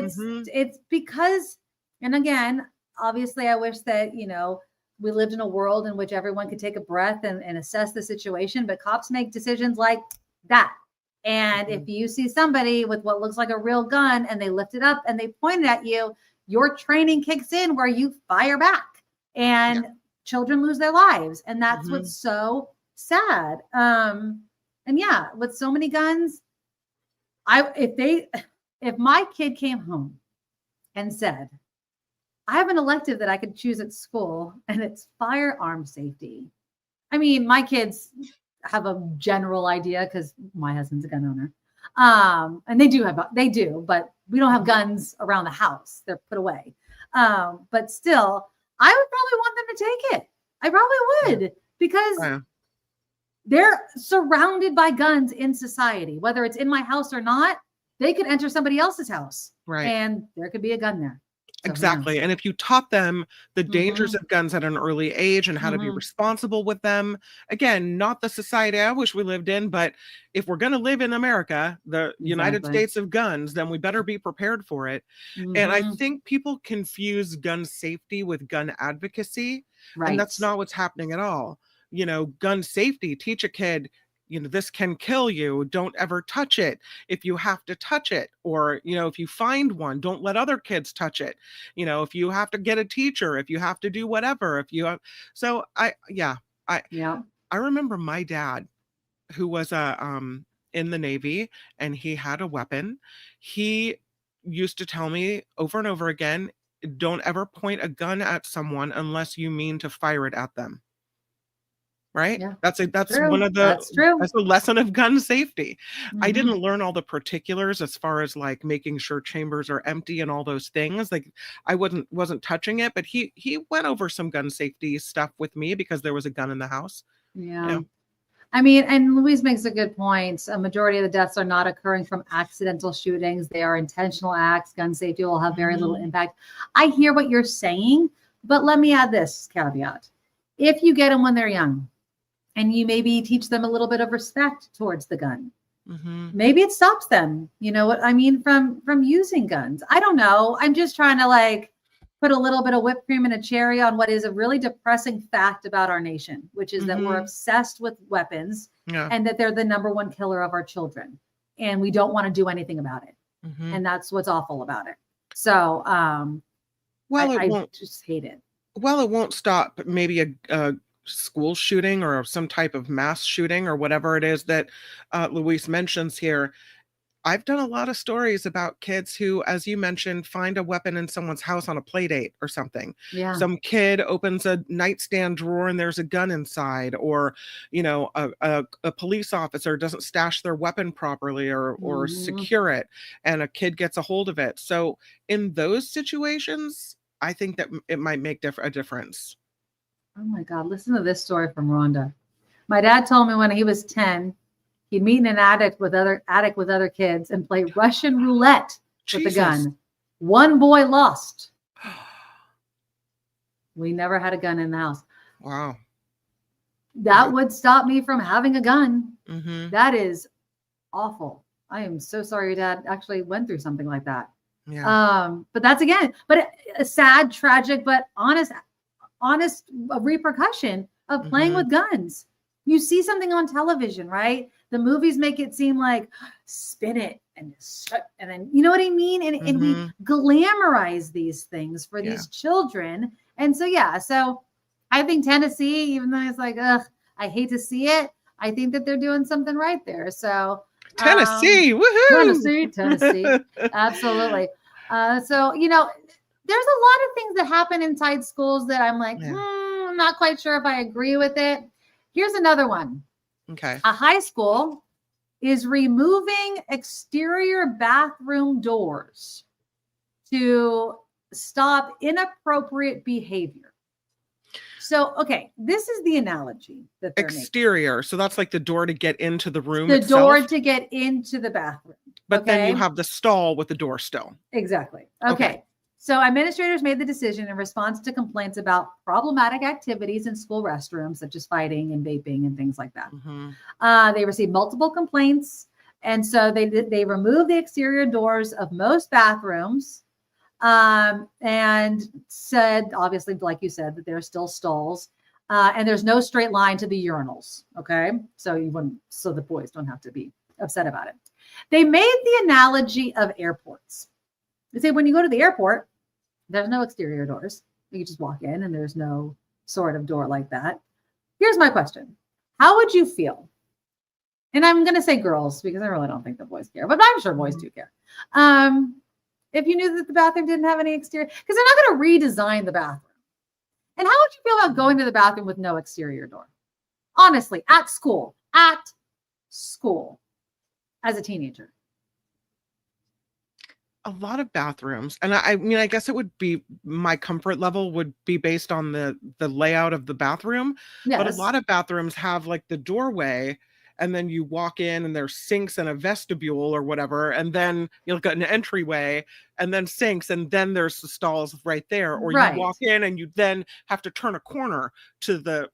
it's because, and again, obviously I wish that, we lived in a world in which everyone could take a breath and assess the situation, but cops make decisions like that. And if you see somebody with what looks like a real gun and they lift it up and they point it at you, your training kicks in where you fire back and children lose their lives. And that's what's so sad. And yeah, with so many guns, if my kid came home and said, I have an elective that I could choose at school and it's firearm safety. I mean, my kids have a general idea because my husband's a gun owner. And they do, but we don't have guns around the house. They're put away. But still, I would probably want them to take it. I probably would, because Yeah. they're surrounded by guns in society, whether it's in my house or not. They could enter somebody else's house, Right. and there could be a gun there. So who Exactly. knows? And if you taught them the dangers Mhm. of guns at an early age and how to be Mhm. responsible with them, again, not the society I wish we lived in, but if we're going to live in America, the United Exactly. States of guns, then we better be prepared for it. And I Mhm. think people confuse gun safety with gun advocacy, and that's Right. not what's happening at all. Gun safety, teach a kid, this can kill you. Don't ever touch it. If you have to touch it, or, if you find one, don't let other kids touch it. If you have to get a teacher, if you have to do whatever, if you have, so yeah, I Yeah. remember my dad, who was in the Navy, and he had a weapon. He used to tell me over and over again, don't ever point a gun at someone unless you mean to fire it at them. Right? Yeah. That's True. one of That's true. that's a lesson of gun safety. I Mhm. didn't learn all the particulars as far as like making sure chambers are empty and all those things. Like I wasn't touching it, but he went over some gun safety stuff with me because there was a gun in the house. Yeah. I mean, and Louise makes a good point. A majority of the deaths are not occurring from accidental shootings. They are intentional acts. Gun safety will have very little impact. I hear what you're saying, but let me add this caveat. If you get them when they're young, and you maybe teach them a little bit of respect towards the gun, maybe it stops them, you know what I mean, from using guns. I don't know. I'm just trying to like put a little bit of whipped cream and a cherry on what is a really depressing fact about our nation, which is that we're obsessed with weapons Yeah. and that they're the number one killer of our children, and we don't want to do anything about it. And that's what's awful about it. So Well, I just hate it. Well, it won't stop maybe a school shooting or some type of mass shooting or whatever it is that Luis mentions here. I've done a lot of stories about kids who, as you mentioned, find a weapon in someone's house on a play date or something. Yeah. Some kid opens a nightstand drawer and there's a gun inside, or, a police officer doesn't stash their weapon properly or secure it, and a kid gets a hold of it. So in those situations, I think that it might make a difference. Oh my God, listen to this story from Rhonda. My dad told me when he was 10, he'd meet in an attic with other kids and play Russian roulette with a Jesus. gun. One boy lost. We never had a gun in the house. Wow. That would stop me from having a gun. Mm-hmm. That is awful. I am so sorry your dad actually went through something like that. Yeah. But that's a sad, tragic, but honest repercussion of playing with guns. You see something on television, right? The movies make it seem like spin it and then you know what I mean? And we glamorize these things for these children. And so I think Tennessee, even though it's like, I hate to see it, I think that they're doing something right there. So Tennessee, woohoo! Tennessee, absolutely. There's a lot of things that happen inside schools that I'm like, I'm not quite sure if I agree with it. Here's another one. Okay. A high school is removing exterior bathroom doors to stop inappropriate behavior. So, okay, this is the analogy that they're Exterior. So that's like the door to get into the room the itself. door to get into the bathroom. But then you have the stall with the door still. Exactly. Okay. So administrators made the decision in response to complaints about problematic activities in school restrooms, such as fighting and vaping and things like that. They received multiple complaints. And so they removed the exterior doors of most bathrooms and said, obviously, like you said, that there are still stalls and there's no straight line to the urinals. Okay. So the boys don't have to be upset about it. They made the analogy of airports. They say when you go to the airport, there's no exterior doors. You just walk in and there's no sort of door like that. Here's my question. How would you feel? And I'm going to say girls because I really don't think the boys care, but I'm sure boys do care. If you knew that the bathroom didn't have any exterior, because they're not going to redesign the bathroom. And how would you feel about going to the bathroom with no exterior door? Honestly, at school as a teenager. a lot of bathrooms, and I mean, I guess it would be my comfort level would be based on the layout of the bathroom, but a Yes. lot of bathrooms have like the doorway, and then you walk in and there's sinks and a vestibule or whatever, and then you'll get an entryway and then sinks, and then there's the stalls right there, or you Right. walk in and you then have to turn a corner to the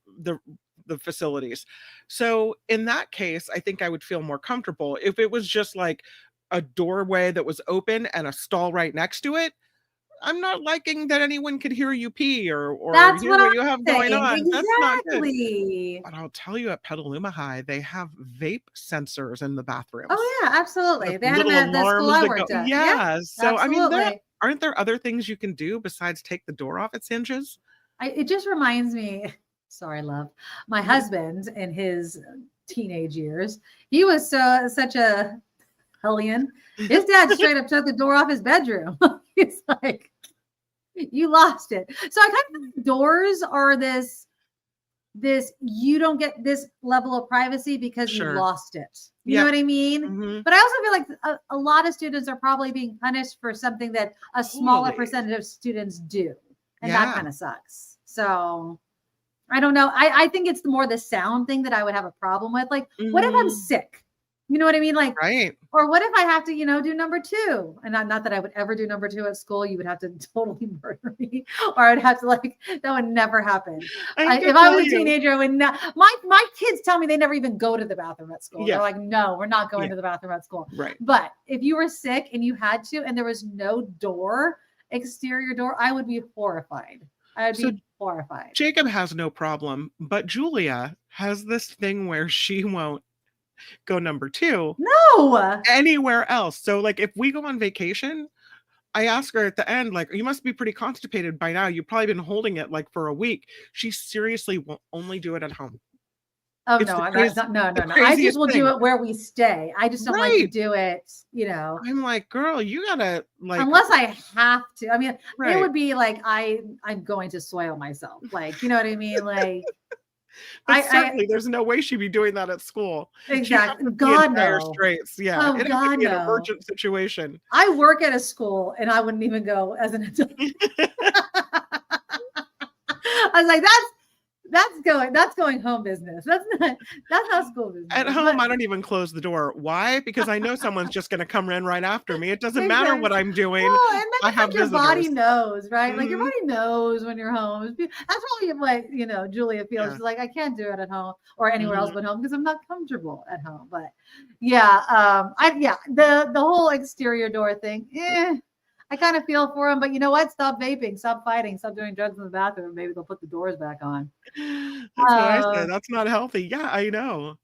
facilities. So in that case, I think I would feel more comfortable if it was just like a doorway that was open and a stall right next to it. I'm not liking that anyone could hear you pee or That's hear what what I'm you have going saying. on. That's not good. Exactly. But I'll tell you, at Petaluma High, they have vape sensors in the bathrooms. Oh yeah, absolutely. With They had them little at the school alarms I that worked go. at. Yeah, Yeah. So I mean, absolutely. aren't there other things you can do besides take the door off its hinges? It just reminds me, sorry, love, my husband in his teenage years, he was such a hellion. His dad straight up took the door off his bedroom. He's like, you lost it. So I kind of think doors are this you don't get this level of privacy because you Sure. lost it. You know Yep. what I mean? Mhm. But I also feel like a lot of students are probably being punished for something that a smaller Totally. percentage of students do. And that Yeah. kind of sucks. So I don't know. I think it's more the sound thing that I would have a problem with. Like, what if I'm Mhm. sick? You know what I mean? Like, Right. or what if I have to, do number two? And not that I would ever do number two at school. You would have to totally murder me, or I would have to that would never happen. If I was a teenager, I would not. My kids tell me they never even go to the bathroom at school. Yeah. They're like, no, we're not going Yeah. to the bathroom at school. Right. But if you were sick and you had to, and there was no exterior door, I would be horrified. I would So be horrified. Jacob has no problem, but Julia has this thing where she won't go number two No. anywhere else. So like if we go on vacation, I ask her at the end, like, you must be pretty constipated by now. You've probably been holding it like for a week. She seriously will only do it at home. Oh It's no, the I'm crazy- not, no. the I just craziest will thing. do it where we stay. I just don't like to Right. do it, I'm like, girl, you gotta like unless I have to. I mean, right. it would be like I'm going to soil myself. Like, you know what I mean? Like, But certainly there's no way she'd be doing that at school. She'd have exactly. to be in God dire no. straits. Yeah. Oh, It'd have God, to be an no. emergent situation. I work at a school and I wouldn't even go as an adult. I was like, that's going home business. That's not school business. At home, I don't even close the door. Why? Because I know someone's just going to come in right after me. It doesn't matter what I'm doing. Well, and I then have your body visitors. knows, right? Like your Mhm. body knows when you're home. That's probably what Julia feels. Yeah. She's like, I can't do it at home or anywhere else Mhm. but home because I'm not comfortable at home. But yeah, the whole exterior door thing. I kind of feel for them, but you know what? Stop vaping, stop fighting, stop doing drugs in the bathroom. Maybe they'll put the doors back on. That's what I Uh, said. That's not healthy. Yeah, I know.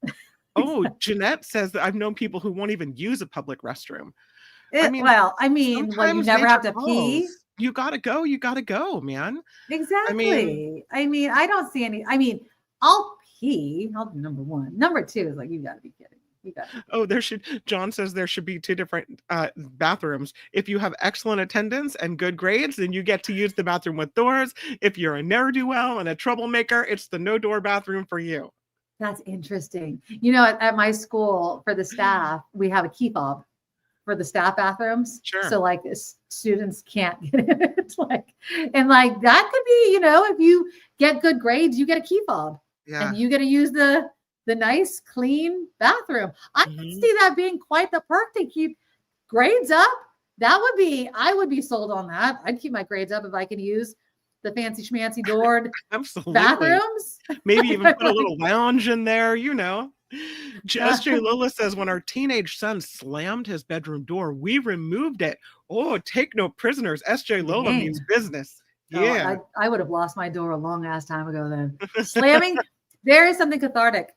Oh, Jeanette says that I've known people who won't even use a public restroom. I mean, well, you sometimes never have nature to pee. calls. You gotta go, man. Exactly. I don't see any. I mean, I'll pee. I'll do number one. Number two is like, you got to be kidding. You got to. Oh, John says there should be two different bathrooms. If you have excellent attendance and good grades, then you get to use the bathroom with doors. If you're a ne'er-do-well and a troublemaker, it's the no door bathroom for you. That's interesting. At my school for the staff, we have a key fob for the staff bathrooms. Sure. So students can't get in it. And that could be, if you get good grades, you get a key fob. Yeah. And you get to use the nice, clean bathroom. I can Mhm. see that being quite the perk to keep grades up. I would be sold on that. I'd keep my grades up if I could use the fancy schmancy doored Absolutely. bathrooms. Maybe even put a little lounge in there, SJ Lola says, when our teenage son slammed his bedroom door, we removed it. Oh, take no prisoners. SJ Lola Dang. means business. Oh, Yeah. I would have lost my door a long ass time ago then. Slamming, there is something cathartic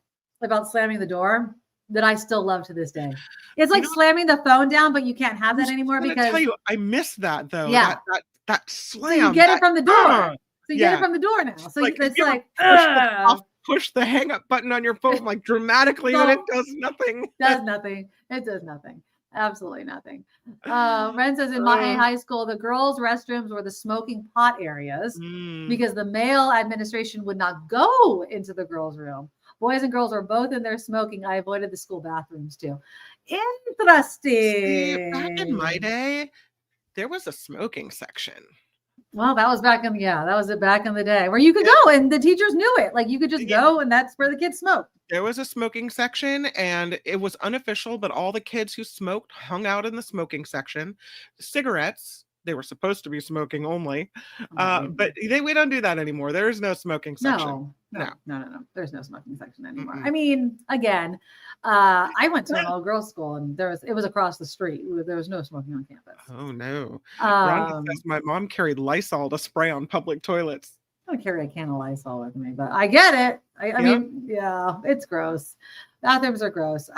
about slamming the door that I still love to this day. It's like slamming the phone down, but you can't have that anymore I'm gonna because tell you, I miss that though. Yeah. That so slam. you get it from the door. uh, So you get yeah. it from the door now. So Like, if it's you ever like, push the hang up button on your phone like dramatically and it does nothing. does nothing. It does nothing. Absolutely nothing. Ren says in my high school, the girls' restrooms were the smoking pot areas because the male administration would not go into the girls' room. Boys and girls were both in there smoking. I avoided the school bathrooms too. Interesting. See, back in my day, There was a smoking section. Well, that was back in the day where you could go and the teachers knew it. Like you could just go and that's where the kids smoked. There was a smoking section and it was unofficial, but all the kids who smoked hung out in the smoking section. Cigarettes, they were supposed to be smoking only. But we don't do that anymore. There is no smoking section. No. There's no smoking section anymore. Mm-mm. I mean, again, I went to an all girls school and it was across the street. There was no smoking on campus. Oh no. Rhonda says my mom carried Lysol to spray on public toilets. I don't carry a can of Lysol with me, but I get it. I mean, yeah, it's gross. Bathrooms are gross.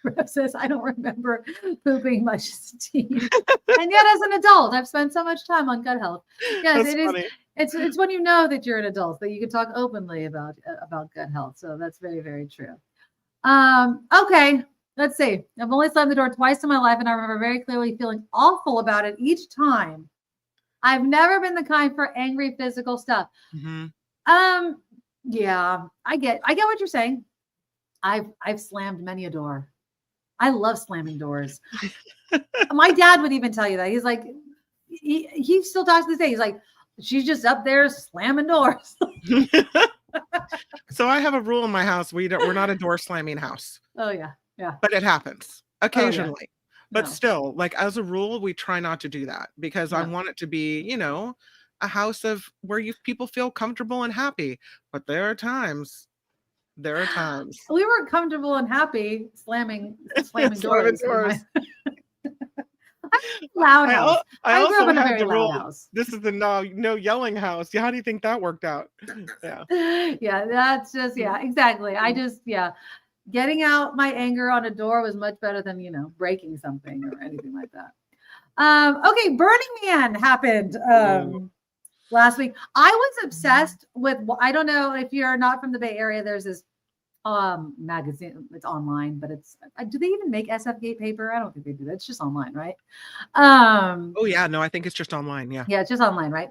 Rev says, I don't remember pooping much as a teen. And yet as an adult, I've spent so much time on gut health. Yes, That's it funny. is. It's when you know that you're an adult that you can talk openly about gut health. So that's very, very true. Okay, let's see. I've only slammed the door twice in my life, and I remember very clearly feeling awful about it each time. I've never been the kind for angry physical stuff. Mhm. Yeah, I get what you're saying. I've slammed many a door. I love slamming doors. My dad would even tell you that. He's like, he still talks to this day. He's like, she's just up there slamming doors. So I have a rule in my house. We're not a door slamming house. Oh yeah. But it happens occasionally. But No. still, like as a rule, we try not to do that because I No. want it to be, a house of where people feel comfortable and happy. But there are times. We were comfortable and happy slamming doors. Loud house. I grew up also in a have very the loud rule. house. This is the no yelling house. Yeah, how do you think that worked out? Yeah. Yeah, that's just exactly. I just getting out my anger on a door was much better than breaking something or anything like that. Okay, Burning Man happened last week. I was obsessed with, I don't know if you're not from the Bay Area, there's this magazine. It's online, but do they even make SF Gate paper? I don't think they do that. It's just online, right? Oh yeah, no, I think it's just online. Yeah. Yeah, it's just online, right?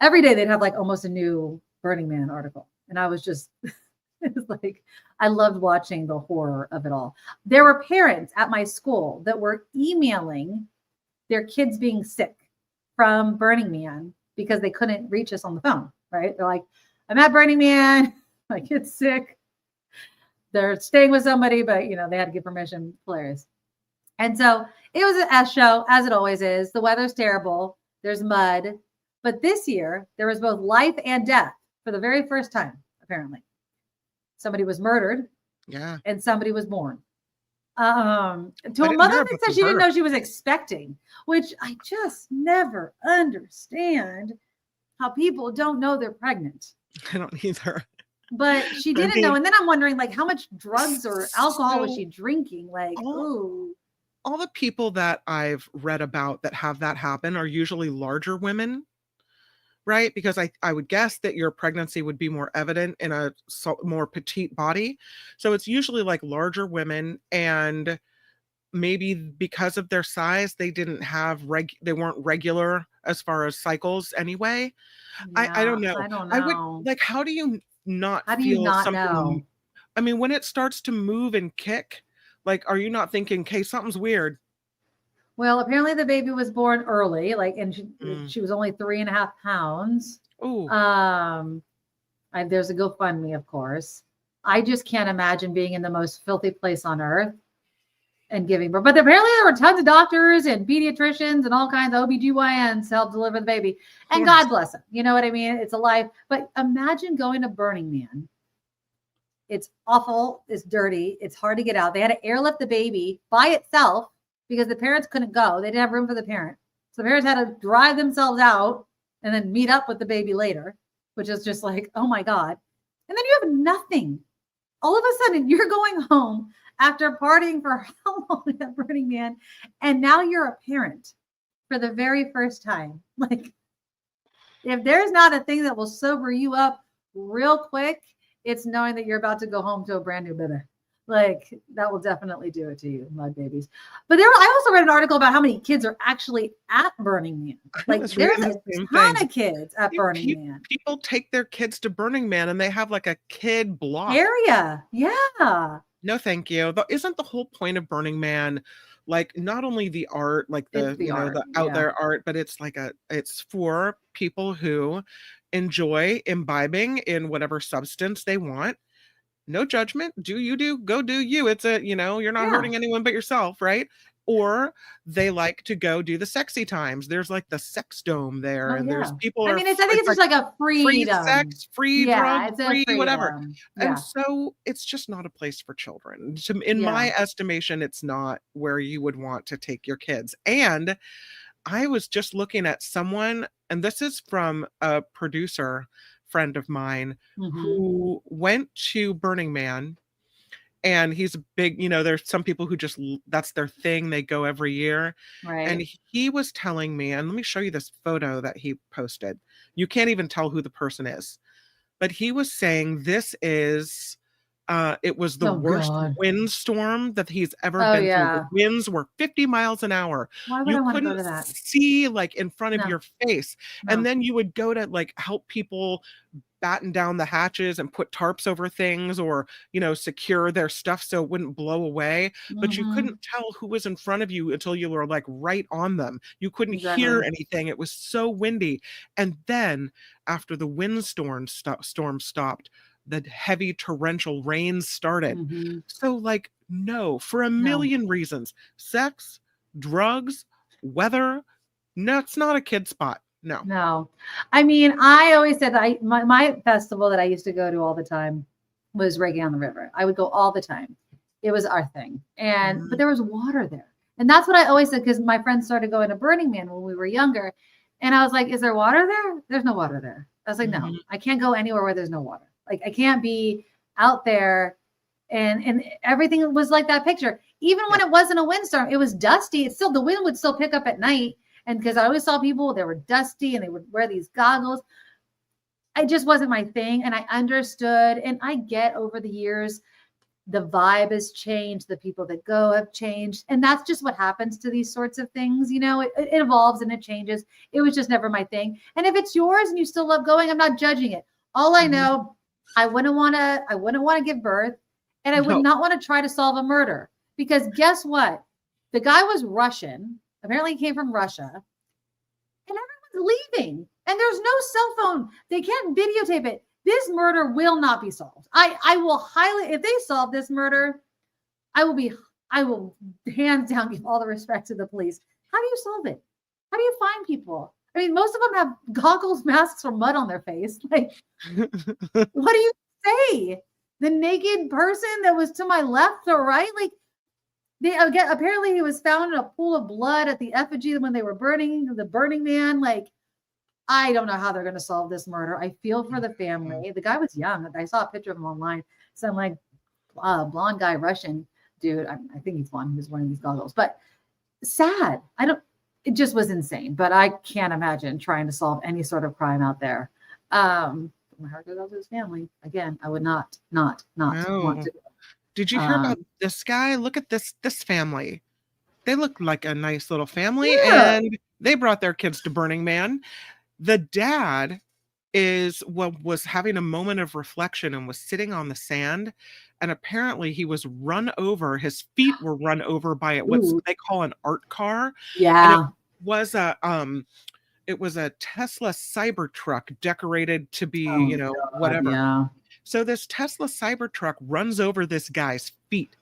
Every day they'd have like almost a new Burning Man article. And I was just, it was like, I loved watching the horror of it all. There were parents at my school that were emailing their kids being sick from Burning Man because they couldn't reach us on the phone, right? They're like, I'm at Burning Man, my kid's sick. They're staying with somebody, but they had to get permission. Hilarious. And so it was an S show, as it always is. The weather's terrible. There's mud. But this year, there was both life and death for the very first time, apparently. Somebody was murdered. Yeah. And somebody was born. To a hear mother about that said the she didn't birth. know she was expecting, which I just never understand how people don't know they're pregnant. I don't either. But she didn't know. And then I'm wondering, like, how much drugs or alcohol was So, she drinking? Like, ooh. all the people that I've read about that have that happen are usually larger women, right? Because I would guess that your pregnancy would be more evident in a more petite body. So it's usually like larger women, and maybe because of their size, they didn't have they weren't regular as far as cycles anyway. I don't know. I don't I know. would how do you not How do you feel not something? know? I mean, when it starts to move and kick, like, are you not thinking, okay, something's weird? Well, apparently the baby was born early, and she was only 3.5 pounds. Oh, There's a GoFundMe, of course. I just can't imagine being in the most filthy place on earth and giving birth. But apparently there were tons of doctors and pediatricians and all kinds of OBGYNs to help deliver the baby. And God bless them. You know what I mean? It's a life. But imagine going to Burning Man. It's awful. It's dirty. It's hard to get out. They had to airlift the baby by itself because the parents couldn't go. They didn't have room for the parent. So the parents had to drive themselves out and then meet up with the baby later, which is just like, oh my God. And then you have nothing. All of a sudden you're going home after partying for how long at Burning Man, and now you're a parent for the very first time. Like, if there's not a thing that will sober you up real quick, it's knowing that you're about to go home to a brand new baby. Like, that will definitely do it to you, mud babies. But I also read an article about how many kids are actually at Burning Man. Like, there's a ton of kids at Burning Man. People take their kids to Burning Man and they have like a kid block Area. Yeah. No, thank you. Isn't the whole point of Burning Man like not only the art, like It's the, the you know, art. the out Yeah. there art, but it's like it's for people who enjoy imbibing in whatever substance they want. No judgment. Do you do, go do you. It's a, you know, you're not Yeah. hurting anyone but yourself, right? Or they like to go do the sexy times. There's like the sex dome there, Oh, and there's yeah. people I are mean, I think it's like just like a free freedom. sex, free Yeah, drugs, it's a free whatever. freedom. And Yeah. so it's just not a place for children. In Yeah. my estimation, it's not where you would want to take your kids. And I was just looking at someone, and this is from a producer friend of mine Mhm. who went to Burning Man. And he's a big, you know, there's some people who just, that's their thing. They go every year. And Right. he was telling me, and let me show you this photo that he posted. You can't even tell who the person is, but he was saying this is, it was the Oh, worst God. windstorm that he's ever Oh, been through. yeah. The winds were 50 miles an hour. Why would You I want to go couldn't to that? see like in front of No. your face. No. And then you would go to like help people batten down the hatches and put tarps over things, or, you know, secure their stuff so it wouldn't blow away. But you Mhm. couldn't tell who was in front of you until you were like right on them. You couldn't hear Exactly. anything. It was so windy. And then after the windstorm storm stopped, the heavy torrential rain started. Mhm. So like, no, for a No. million reasons. Sex, drugs, weather. No, it's not a kid spot. No. No. I mean, I always said my festival that I used to go to all the time was Reggae on the River. I would go all the time. It was our thing. And but there was water there. And that's what I always said, because my friends started going to Burning Man when we were younger. And I was like, is there water there? There's no water there. I was like, no, Mhm. I can't go anywhere where there's no water. Like I can't be out there, and everything was like that picture. Even when it wasn't a windstorm, it was dusty. It's still, the wind would still pick up at night. And because I always saw people that were dusty and they would wear these goggles. It just wasn't my thing. And I understood. And I get, over the years, the vibe has changed. The people that go have changed. And that's just what happens to these sorts of things. You know, it evolves and it changes. It was just never my thing. And if it's yours and you still love going, I'm not judging it. All I Mhm. know, I wouldn't want to give birth, and I would No. not want to try to solve a murder, because guess what? The guy was Russian. Apparently he came from Russia, and everyone's leaving, and there's no cell phone. They can't videotape it. This murder will not be solved. I will highly, if they solve this murder, I will hands down give all the respect to the police. How do you solve it? How do you find people? I mean, most of them have goggles, masks, or mud on their face. Like, what do you say? The naked person that was to my left or right? Like, again, apparently he was found in a pool of blood at the effigy when they were burning the Burning Man. Like, I don't know how they're going to solve this murder. I feel for the family. The guy was young. I saw a picture of him online. So I'm like, blonde guy, Russian dude. I think he's blonde. He was wearing these goggles, but sad. It just was insane. But I can't imagine trying to solve any sort of crime out there. My heart goes out to his family. Again, I would not want No. to. Did you hear about this guy? Look at this family. They look like a nice little family, Yeah. and they brought their kids to Burning Man. The dad was having a moment of reflection and was sitting on the sand, and apparently he was run over. His feet were run over by what Ooh. they call an art car. Yeah. And it was a Tesla Cybertruck decorated to be, Oh, you know, God, whatever. yeah. So this Tesla Cybertruck runs over this guy's feet.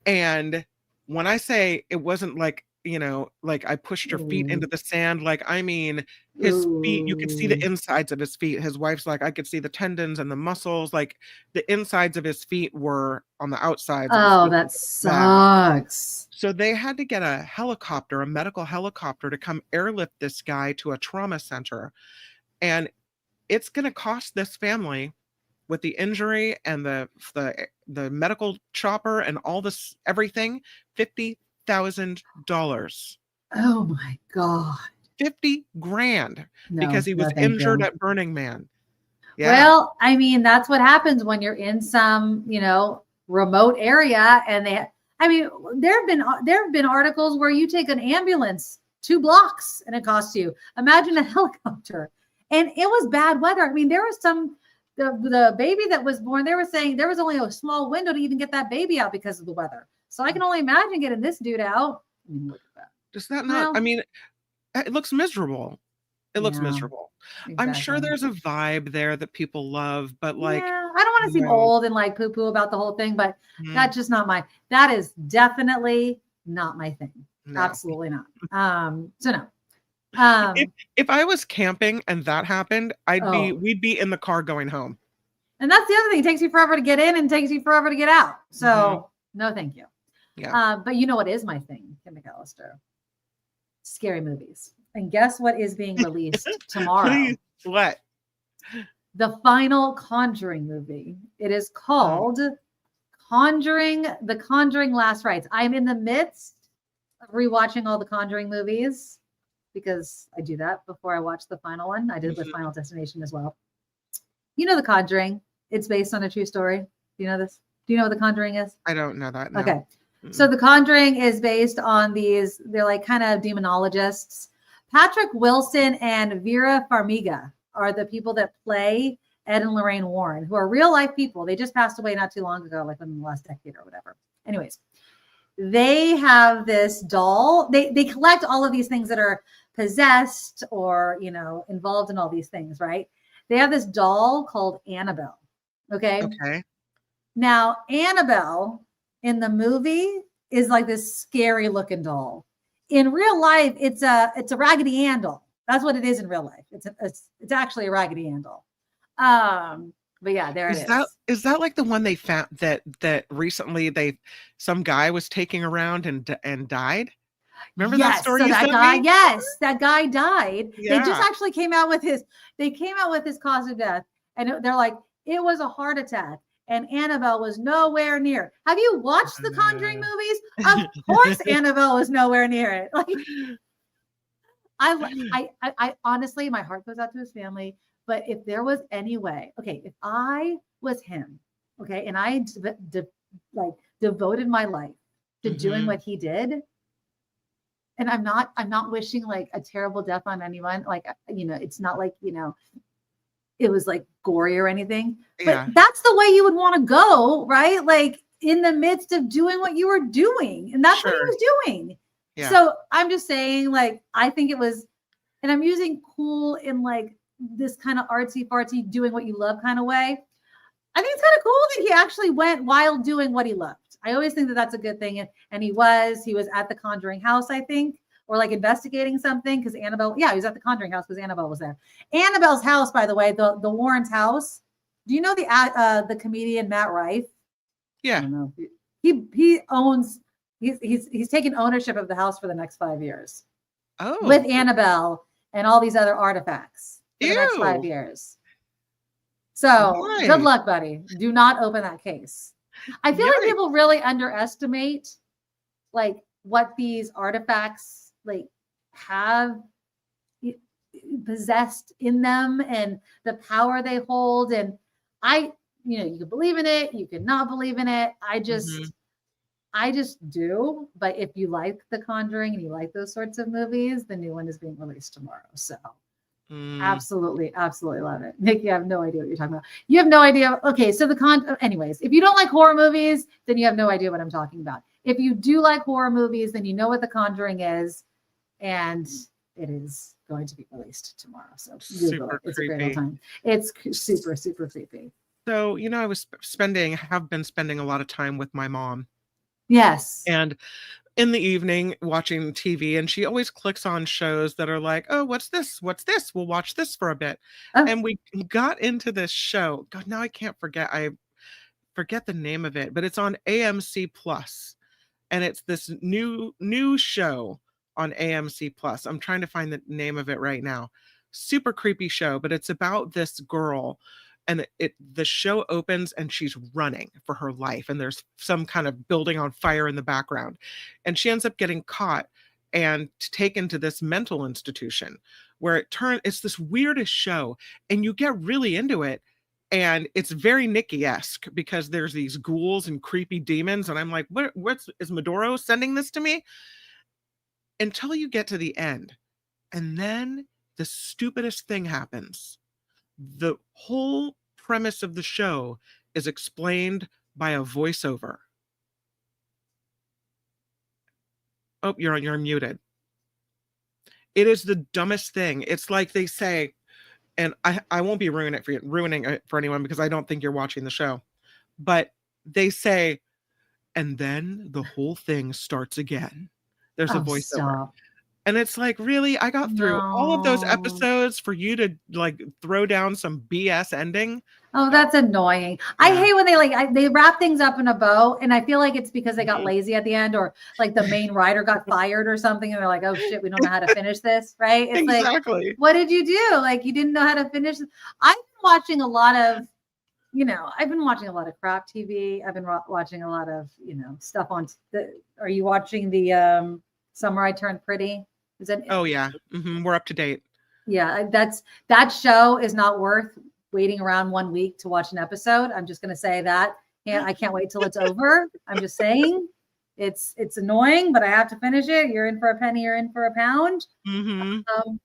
And when I say it wasn't like, you know, like I pushed your feet into the sand, like, I mean, his feet, you could see the insides of his feet. His wife's like, I could see the tendons and the muscles, like the insides of his feet were on the outsides. Oh, that sucks. So they had to get a medical helicopter to come airlift this guy to a trauma center. And it's going to cost this family, with the injury and the medical chopper and all this, everything, $50,000. Oh my God. 50 grand because he No, was thank injured you. at Burning Man. Yeah. Well, I mean, that's what happens when you're in some, remote area, and there have been articles where you take an ambulance 2 blocks and it costs you. Imagine a helicopter. And it was bad weather. I mean, there was the baby that was born, they were saying there was only a small window to even get that baby out because of the weather. So I can only imagine getting this dude out. I mean, look at that. Does that not? Well, I mean, it looks miserable. It looks yeah, miserable. I'm sure exactly. there's a vibe there that people love, but like, Yeah, I don't want to seem no. old and like poo poo about the whole thing, but Mhm. that's just not that is definitely not my thing. No. Absolutely not. So no. If I was camping and that happened, we'd be in the car going home. And that's the other thing. It takes you forever to get in and takes you forever to get out. So no, thank you. Yeah. But you know what is my thing, Kim McAllister? Scary movies. And guess what is being released tomorrow? What? The final Conjuring movie. It is called Conjuring, The Conjuring Last Rites. I'm in the midst of rewatching all the Conjuring movies because I do that before I watch the final one. I did with Final Destination as well. You know The Conjuring. It's based on a true story. Do you know this? Do you know what The Conjuring is? I don't know that. No. Okay. So The Conjuring is based on they're like kind of demonologists. Patrick Wilson and Vera Farmiga are the people that play Ed and Lorraine Warren, who are real life people. They just passed away not too long ago, like in the last decade or whatever. Anyways, they have this doll. They collect all of these things that are possessed or, involved in all these things, right? They have this doll called Annabelle. Okay. Okay. Now, Annabelle in the movie is like this scary looking doll. In real life, it's a Raggedy Ann doll. That's what it is in real life. It's actually a Raggedy Ann doll. But yeah, there it is. Is that like the one they found that recently some guy was taking around and died? Remember that story? So that guy, that guy died. Yeah. They just actually came out with his cause of death, and they're like, it was a heart attack, and Annabelle was nowhere near. Have you watched the Conjuring movies? Of course, Annabelle was nowhere near it. Like, I honestly, my heart goes out to his family. But if there was any way, okay, if I was him, okay, and I devoted my life to doing what he did. And I'm not wishing like a terrible death on anyone. Like, it's not like, it was like gory or anything, but that's the way you would want to go, right? Like in the midst of doing what you were doing. And that's what he was doing. Yeah. So I'm just saying, like, I think it was, and I'm using cool in like this kind of artsy fartsy doing what you love kind of way. I think it's kind of cool that he actually went while doing what he loved. I always think that that's a good thing. And he was at the Conjuring house, I think, or like investigating something because Annabelle, he was at the Conjuring house because Annabelle was there. Annabelle's house, by the way, the Warren's house. Do you know the comedian Matt Rife? Yeah. I don't know. He owns, he's taken ownership of the house for the next 5 years. Oh. With Annabelle and all these other artifacts for the next Ew. 5 years. So good luck, buddy. Do not open that case. I feel like people really underestimate like what these artifacts like have possessed in them and the power they hold. And you can believe in it, you can not believe in it. I just do. But if you like The Conjuring and you like those sorts of movies, the new one is being released tomorrow. So absolutely love it. Nick, you have no idea what you're talking about. You have no idea. Okay, so anyways, if you don't like horror movies, then you have no idea what I'm talking about. If you do like horror movies, then you know what The Conjuring is, and it is going to be released tomorrow. So super it's creepy. a great time. It's super, super creepy. So, I have been spending a lot of time with my mom. Yes. And in the evening watching TV, and she always clicks on shows that are like, oh, what's this? What's this? We'll watch this for a bit. Oh. And we got into this show. God, now I forget the name of it, but it's on AMC Plus. And it's this new show on AMC Plus. I'm trying to find the name of it right now. Super creepy show, but it's about this girl. And the show opens and she's running for her life. And there's some kind of building on fire in the background. And she ends up getting caught and taken to this mental institution where it's this weirdest show. And you get really into it. And it's very Nikki-esque because there's these ghouls and creepy demons. And I'm like, is Maduro sending this to me? Until you get to the end. And then the stupidest thing happens. The whole premise of the show is explained by a voiceover. Oh, you're muted. It is the dumbest thing. It's like they say, and I won't be ruining it for anyone because I don't think you're watching the show. But they say, and then the whole thing starts again. There's a Oh, voiceover. stop. And it's like, really? I got through all of those No. episodes for you to like throw down some BS ending? Oh, that's annoying. I Yeah. hate when they wrap things up in a bow, and I feel like it's because they got Mhm. lazy at the end, or like the main writer got fired or something, and they're like, "Oh shit, we don't know how to finish this." Right? It's like, Exactly. what did you do? Like, you didn't know how to finish. I've been watching a lot of, I've been watching a lot of crap TV. I've been watching a lot of, stuff on are you watching the Summer I Turned Pretty? Is it? Oh yeah. We're up to date. Yeah, that show is not worth waiting around 1 week to watch an episode. I'm just going to say that. Yeah, I can't wait till it's over. I'm just saying it's annoying, but I have to finish it. You're in for a penny, you're in for a pound.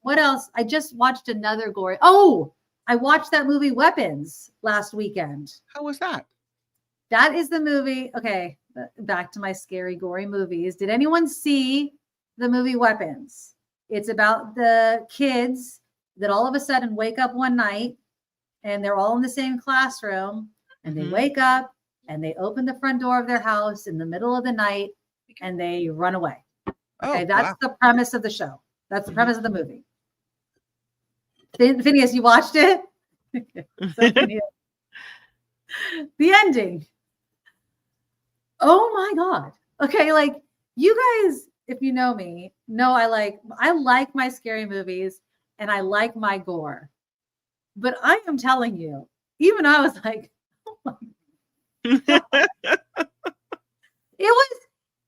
What else? I just watched another gory. Oh, I watched that movie Weapons last weekend. How was that? That is the movie. Okay, back to my scary, gory movies. Did anyone see the movie Weapons? It's about the kids that all of a sudden wake up one night and they're all in the same classroom, and they wake up and they open the front door of their house in the middle of the night and they run away. Okay, that's the premise of the show. That's the premise of the movie. Phineas, you watched it? The ending. Oh my God. Okay, like, you guys, if you know me, know I like my scary movies and I like my gore. But I am telling you, even I was like, oh my God. It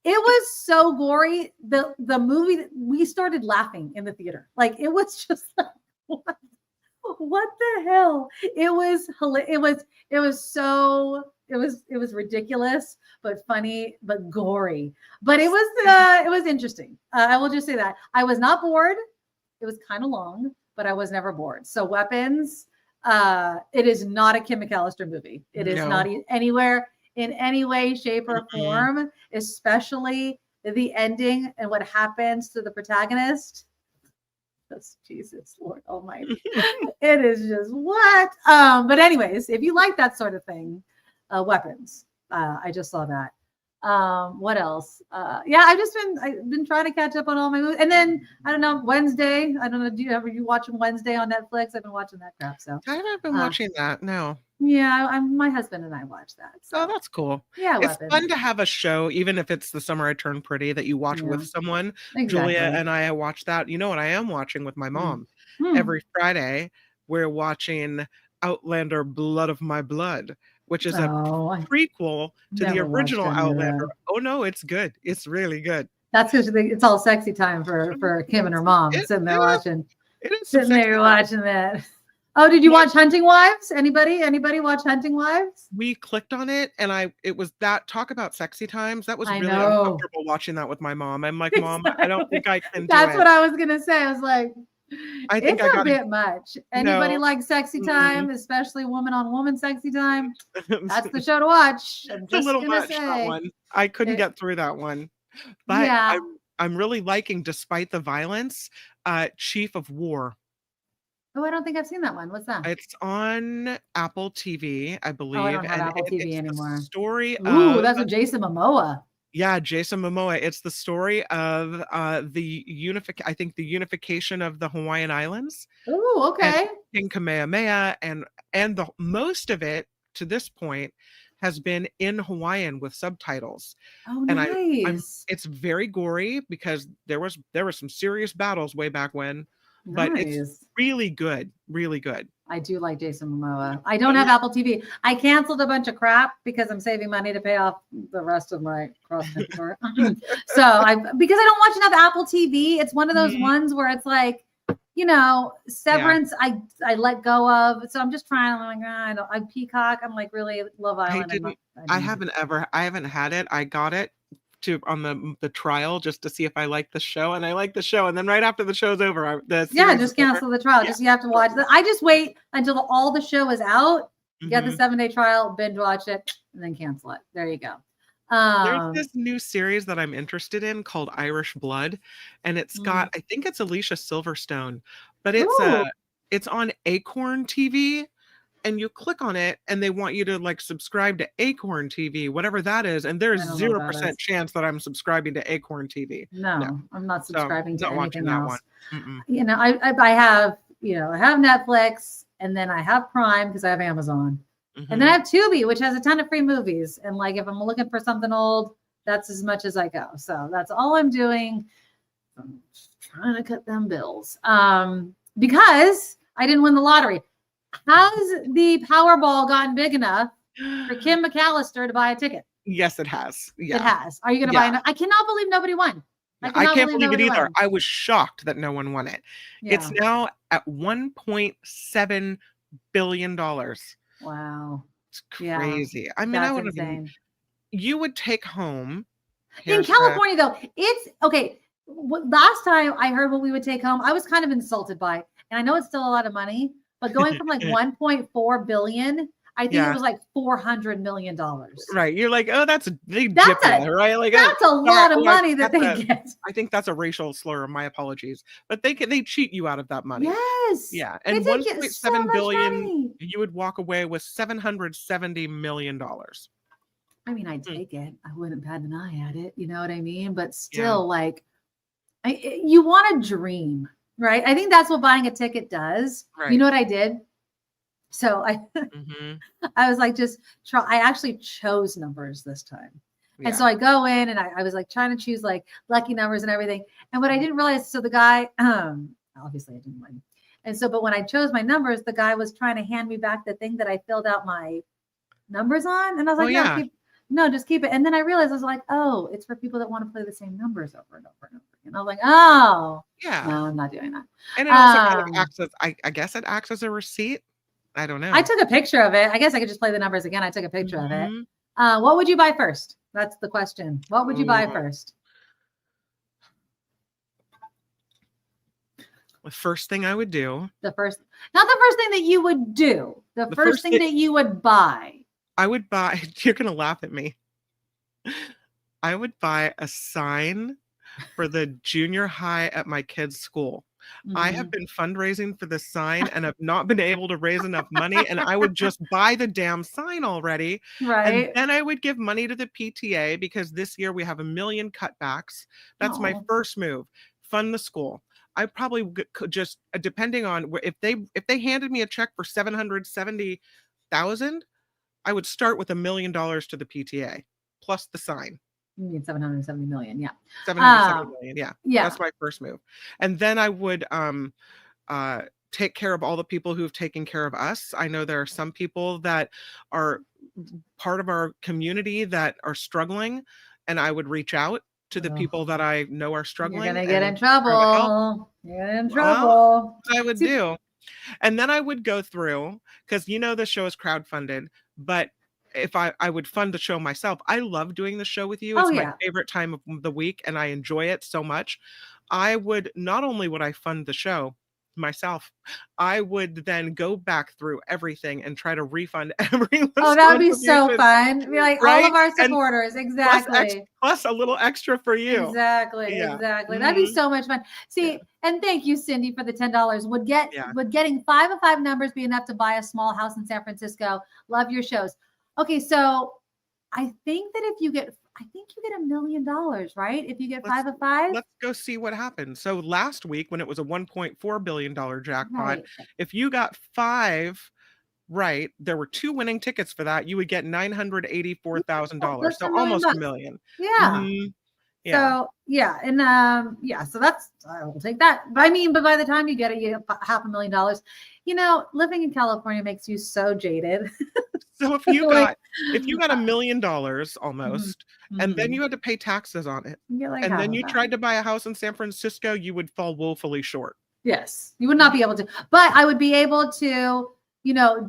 was so gory. The movie, we started laughing in the theater. Like, it was just like, what the hell? It was ridiculous, but funny, but gory. But it was interesting. I will just say that I was not bored. It was kind of long, but I was never bored. So Weapons, it is not a Kim McAllister movie. It is not anywhere in any way, shape, or form, especially the ending and what happens to the protagonist. Jesus, Lord Almighty. It is just what? But anyways, if you like that sort of thing, Weapons. I just saw that. What else? Yeah, I've been trying to catch up on all my movies. And then I don't know, Wednesday. I don't know. Do you watch Wednesday on Netflix? I've been watching that crap. So I haven't been watching that. No. Yeah, my husband and I watch that. So. Oh, that's cool. Yeah, it's Weapons. fun to have a show, even if it's The Summer I Turned Pretty, that you watch with someone. Exactly. Julia and I watch that. You know what I am watching with my mom? Every Friday, we're watching Outlander Blood of My Blood, which is a prequel to the original Outlander. Oh no, it's good. It's really good. That's because it's all sexy time for Kim and her mom sitting there watching that. Oh, did you watch Hunting Wives? Anybody watch Hunting Wives? We clicked on it, and it was that talk about sexy times. That was really uncomfortable watching that with my mom. I'm like, Mom, I don't think I can do That's it. what I was gonna say. I was like, I think it's a bit much. Anybody like sexy time, especially woman on woman sexy time? That's the show to watch. I'm just a little gonna much, say. that one. I couldn't get through that one. But yeah. I'm really liking, despite the violence, Chief of War. Oh, I don't think I've seen that one. What's that? It's on Apple TV, I believe. Oh, I don't have Apple TV anymore. Story that's with Jason Momoa. Yeah, Jason Momoa. It's the story of the unification of the Hawaiian Islands. Oh, okay. King Kamehameha, and the most of it to this point has been in Hawaiian with subtitles. Oh, nice. And it's very gory because there were some serious battles way back when. But it's really good, really good. I do like Jason Momoa. I don't have Apple TV. I canceled a bunch of crap because I'm saving money to pay off the rest of my CrossFit tour. Because I don't watch enough Apple TV. It's one of those ones where it's like, Severance. I let go of. So I'm just trying. I'm like, I Peacock. I'm like, really, Love Island. I haven't had it. I got it on the trial just to see if I like the show, and I like the show, and then right after the show's over, just cancel the trial. Just you have to watch that. I just wait until all the show is out, get the 7-day trial, binge watch it, and then cancel it. There you go. There's Um, this new series that I'm interested in called Irish Blood, and it's got, I think it's Alicia Silverstone, but ooh, it's on Acorn TV, and you click on it and they want you to like subscribe to Acorn TV, whatever that is, and there's I don't know what that 0% is. chance that I'm subscribing to Acorn TV. No. No, I'm not So, subscribing to not watching anything that one. else. Mm-mm. You know, I have, you know, I have Netflix and then I have Prime because I have Amazon. And then I Mhm. have Tubi, which has a ton of free movies. And like if I'm looking for something old, that's as much as I go. So that's all I'm doing. I'm just trying to cut them bills. Because I didn't win the lottery. Has the Powerball gotten big enough for Kim McAllister to buy a ticket? Yes, it has. Yeah. It has. Are you going to Yeah. buy another? I cannot believe nobody won. Yeah, I cannot can't believe it nobody either. won. I was shocked that no one won it. Yeah. It's now at $1.7 billion. Wow. It's Yeah, crazy. I mean, I that's would have been, insane. you would take home. In here's the- California, though, it's okay. Last time I heard what we would take home, I was kind of insulted by it. And I know it's still a lot of money, but going from like 1.4 billion, I think Yeah. it was like $400 million. Right. You're like, oh, that's they That's dip a- in there, right? Like That's a lot of money that they that's get. I think that's a racial slur. My apologies, but they cheat you out of that money. Yes. Yeah, They and take it so 1.7 much billion, money. you would walk away with $770 million. I mean, I'd Hmm. take it. I wouldn't bat an eye at it. You know what I mean? But still, like, you want to dream, right? I think that's what buying a ticket does. Right. You know what I did? So Mhm. I was like, just try. I actually chose numbers this time. Yeah. And so I go in and I was like trying to choose like lucky numbers and everything. And what I didn't realize, so the guy, obviously I didn't win. And so, but when I chose my numbers, the guy was trying to hand me back the thing that I filled out my numbers on. And I was like, yeah. just keep it. And then I realized I was like, oh, it's for people that want to play the same numbers over and over and over again. I was like, oh, Yeah. no, I'm not doing that. And it also kind of Um, acts as, I guess it acts as a receipt. I don't know. I took a picture of it. I guess I could just play the numbers again. I took a picture of it. Mhm. What would you buy first? That's the question. What would you buy Ooh. first? The first thing I would do, Not the first thing that you would do. The The first first thing thing- that you would buy. I would buy, you're going to laugh at me. I would buy a sign for the junior high at my kid's school. I have Mhm. been fundraising for this sign and have not been able to raise enough money. And I would just buy the damn sign already. Right. And then I would give money to the PTA because this year we have 1 million cutbacks. That's my Oh. first move. Fund the school. I probably could just, depending on if they handed me a check for 770,000, I would start with $1 million to the PTA plus the sign. You need 770 million. Yeah. 770 million. Yeah. Yeah. That's my first move. And then I would take care of all the people who've taken care of us. I know there are some people that are part of our community that are struggling, and I would reach out to the Ugh. people that I know are You're struggling. gonna get in and try to help. trouble. You're in Well, trouble. What I would See- do. And then I would go through, because the show is crowdfunded, but if I would fund the show myself. I love doing the show with you. It's Oh, my yeah. favorite time of the week and I enjoy it so much. I would not only would I fund the show myself, I would then go back through everything and try to refund everyone's Oh, that would be so contribution, fun. Be like all right? of our And supporters. plus Exactly. plus a little extra for you. Exactly. Yeah. Exactly. That'd be Mhm. so much fun. See, Yeah. and thank you, Cindy, for the $10. Would Yeah. getting 5 of 5 numbers be enough to buy a small house in San Francisco? Love your shows. Okay, so I think that you get $1 million, right? If you get 5 of 5. Let's go see what happened. So last week, when it was a $1.4 billion jackpot, Right. if you got 5 right, there were 2 winning tickets for that. You would get $984,000. That's So $1 million almost bucks. $1 million. Yeah. Mhm. Yeah. So yeah, and so that's I will take that. But I mean, but by the time you get it, you get $500,000. Living in California makes you so jaded. So if you Like, got $1 million almost, and then mhm. you had to pay taxes on it, You get like and half then of you that. tried to buy a house in San Francisco, you would fall woefully short. Yes, you would not be able to, but I would be able to,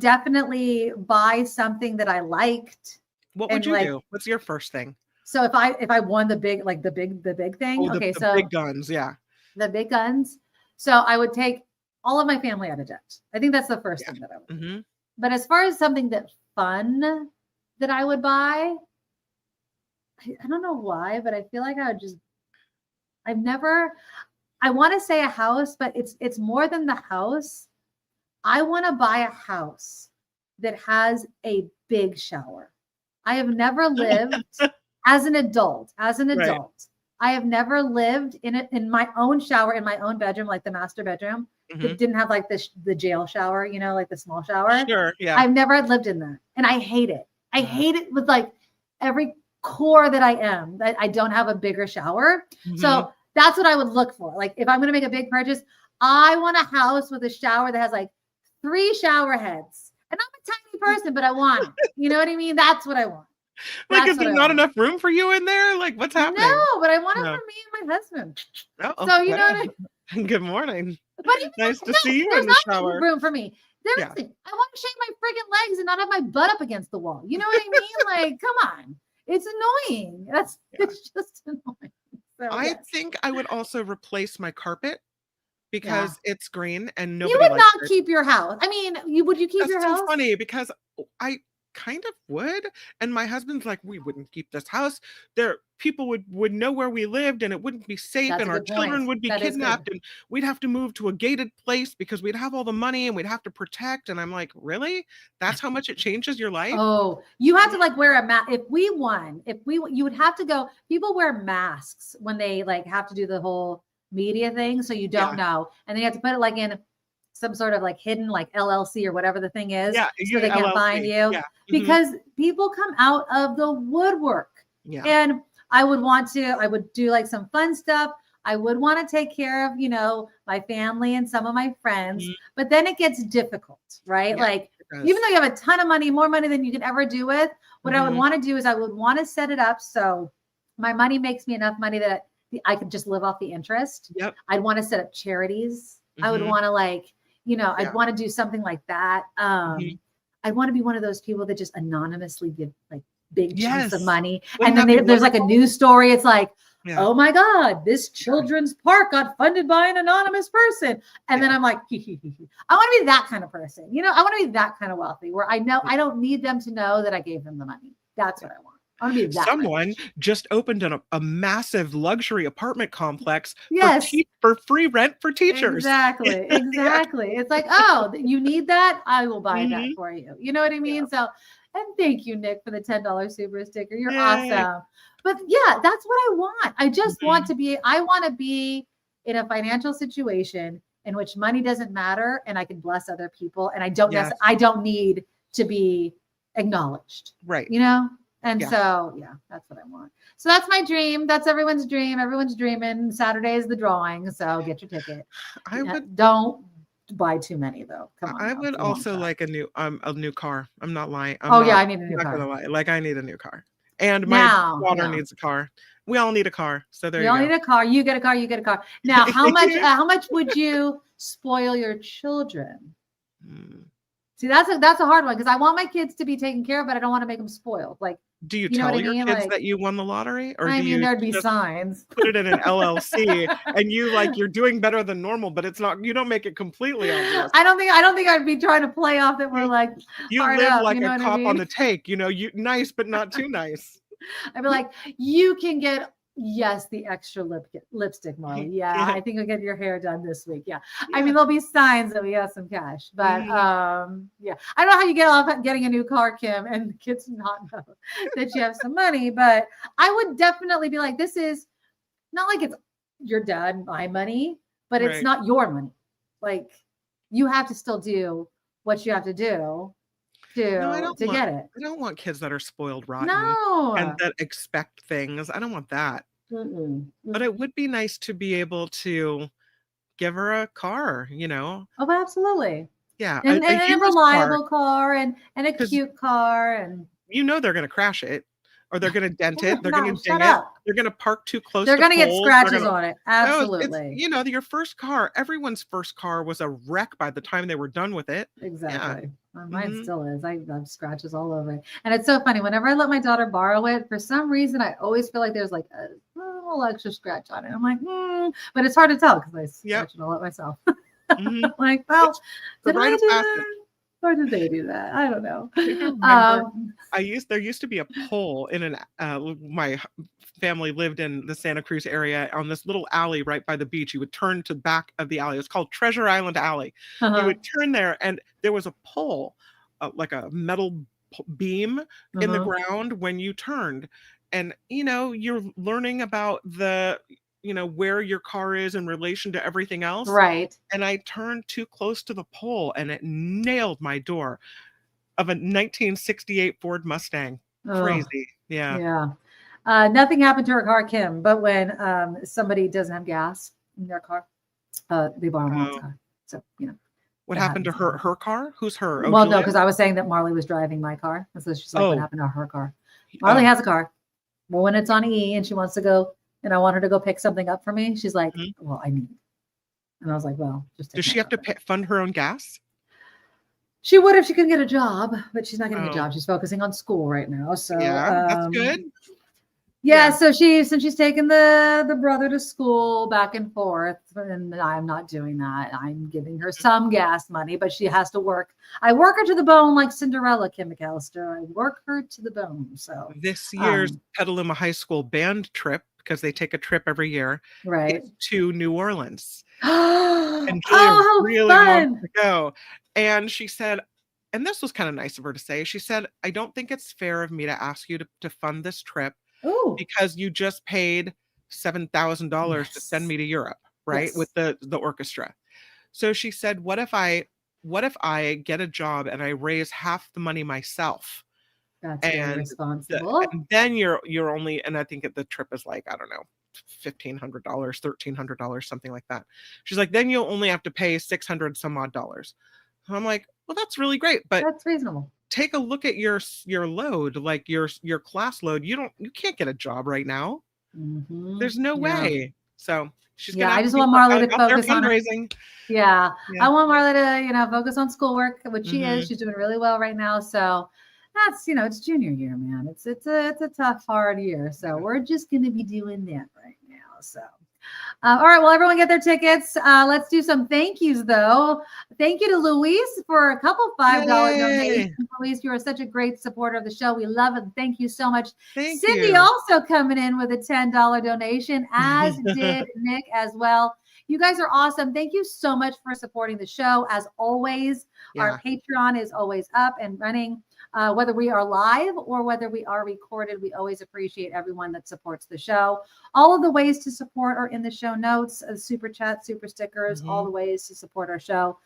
definitely buy something that I liked. What And would you like- do? What's your first thing? So if I won the big thing, Oh, okay, the so big guns, yeah. the big guns. So I would take all of my family out of debt. I think that's the first Yeah. thing that I would. hmm But as far as something that fun that I would buy, I don't know why, but I feel like I want to say a house, but it's more than the house. I want to buy a house that has a big shower. I have never lived as an adult. Right. I have never lived in my own shower in my own bedroom, like the master bedroom. Mhm. That didn't have like the jail shower, like the small shower. Sure. Yeah. I've never lived in that, and I hate it. I hate it with like every core that I am. That I don't have a bigger shower. Mhm. So that's what I would look for. Like if I'm going to make a big purchase, I want a house with a shower that has like 3 shower heads. And I'm a tiny person, but I want it. You know what I mean? That's what I want. Like, That's is what there I not want. enough room for you in there? Like, what's happening? No, but I want it No. for me and my husband. Oh, So you know what I mean? Good morning. But even Nice to no, see you there's in the not shower. room for me. I want to shake my friggin' legs and not have my butt up against the wall. You know what I mean? Like, come on. It's annoying. It's just annoying. So, I yes. think I would also replace my carpet because it's green and nobody You would likes not it. keep your house. I mean, would you keep That's your so house? funny because I kind of would, and my husband's like, we wouldn't keep this house. People would know where we lived, and it wouldn't be safe, That's and a our good point. children would be That is good. kidnapped, and we'd have to move to a gated place because we'd have all the money and we'd have to protect. And I'm like, really? That's how much it changes your life? Oh, you have to like wear a mask. If we won, you would have to go. People wear masks when they like have to do the whole media thing, so you don't know, and then you have to put it like in some sort of like hidden like LLC or whatever the thing is, so they can't find you. Yeah. Because people come out of the woodwork. Yeah. And I would do like some fun stuff. I would want to take care of, my family and some of my friends, but then it gets difficult, right? Yeah, like, even though you have a ton of money, more money than you can ever do with, what I would want to do is I would want to set it up so my money makes me enough money that I could just live off the interest. Yep. I'd want to set up charities. I would want to like, I'd want to do something like that. I'd want to be one of those people that just anonymously give like big chunks of money. Wouldn't and that then be there's like a wonderful? news story. It's like, Yeah. oh my God, this children's park got funded by an anonymous person. And then I'm like, I want to be that kind of person. I want to be that kind of wealthy where I know I don't need them to know that I gave them the money. That's what I want. I want to be that. Someone just opened a massive luxury apartment complex Yes. for free rent for teachers. Exactly. It's like, oh, you need that? I will buy that for you. You know what I mean? So, and thank you, Nick, for the $10 super sticker. You're awesome. But yeah, that's what I want. I just want to be in a financial situation in which money doesn't matter and I can bless other people. And I don't need to be acknowledged. Right. And so, that's what I want. So that's my dream. That's everyone's dream. Everyone's dreaming. Saturday is the drawing. So get your ticket. Don't buy too many though. Come on. I would also like a new car. I'm not lying. I need a new not car. Gonna lie. Like I need a new car. And my daughter needs a car. We all need a car. So there you go. We all need a car. You get a car. You get a car. Now, how much would you spoil your children? See, that's a hard one because I want my kids to be taken care of, but I don't want to make them spoiled. Like, do you tell your kids that you won the lottery, or do you there'd be signs? Put it in an LLC, and you're doing better than normal, but it's not. You don't make it completely obvious. I don't think I'd be trying to play off that we're like you hard live up, like you know a cop on the take. You nice, but not too nice. I'd be like, you can get the extra lipstick, Molly. Yeah, I think I'll get your hair done this week. Yeah. I mean, there'll be signs that we have some cash, but I don't know how you get off getting a new car, Kim, and the kids not know that you have some money. But I would definitely be like, this is not like it's your dad, my money, but it's not your money. Like you have to still do what you have to do. To get it. I don't want kids that are spoiled rotten and that expect things. I don't want that. But it would be nice to be able to give her a car, Oh, absolutely. Yeah. And a reliable car and a cute car. And they're going to crash it. Or they're going to dent it. They're going to ding it. They're going to park too close. They're going to get scratches on it. Absolutely. Your first car, everyone's first car was a wreck by the time they were done with it. Exactly. Yeah. Mine still is. I have scratches all over it. And it's so funny. Whenever I let my daughter borrow it, for some reason, I always feel like there's like a little extra scratch on it. I'm like, but it's hard to tell because I scratch it all up myself. Like, well, did I do that? Or did they do that? I don't know. There used to be a pole in my family lived in the Santa Cruz area on this little alley right by the beach. You would turn to the back of the alley. It's called Treasure Island Alley. You would turn there and there was a pole, like a metal beam in the ground when you turned. And, you're learning about where your car is in relation to everything else. Right. And I turned too close to the pole and it nailed my door of a 1968 Ford Mustang. Crazy. Yeah. Yeah. Nothing happened to her car, Kim, but when somebody doesn't have gas in their car, they borrow Mom's car. So, What happened to her car? Who's her? Well, no, Julia? because I was saying that Marley was driving my car. And so she's like, what happened to her car? Marley has a car. Well, when it's on E and she wants to go, and I want her to go pick something up for me, she's like, well, I need. And I was like, well, just does she have to fund her own gas? She would if she could get a job, but she's not getting a job. She's focusing on school right now. So yeah, that's good. Yeah, so since she's taken the brother to school back and forth, and I'm not doing that. I'm giving her some gas money, but she has to work. I work her to the bone like Cinderella, Kim McAllister. I work her to the bone. So this year's Petaluma High School band trip, because they take a trip every year, right, to New Orleans. And Julia really wants to go. And she said, and this was kind of nice of her to say, she said, I don't think it's fair of me to ask you to fund this trip. Because you just paid $7,000 to send me to Europe, right? With the orchestra. So she said, what if I get a job and I raise half the money myself? That's very responsible. And then you're only, and I think the trip is like, I don't know, $1,500, $1,300, something like that. She's like, then you'll only have to pay $600 some odd dollars. And I'm like, well, that's really great, but that's reasonable. Take a look at your load, like your class load. You can't get a job right now. There's no way. So she's gonna. I just want Marla to focus on fundraising. Yeah, I want Marla to focus on schoolwork, which she is. She's doing really well right now. So that's it's junior year, man. It's a tough, hard year. So we're just gonna be doing that right now. So. All right, well, everyone get their tickets. Let's do some thank yous, though. Thank you to Luis for a couple $5 donations. Luis, you are such a great supporter of the show. We love it. Thank you so much. Cindy also coming in with a $10 donation, as did Nick as well. You guys are awesome. Thank you so much for supporting the show. As always, our Patreon is always up and running. Whether we are live or whether we are recorded, we always appreciate everyone that supports the show. All of the ways to support are in the show notes, super chat, super stickers, all the ways to support our show.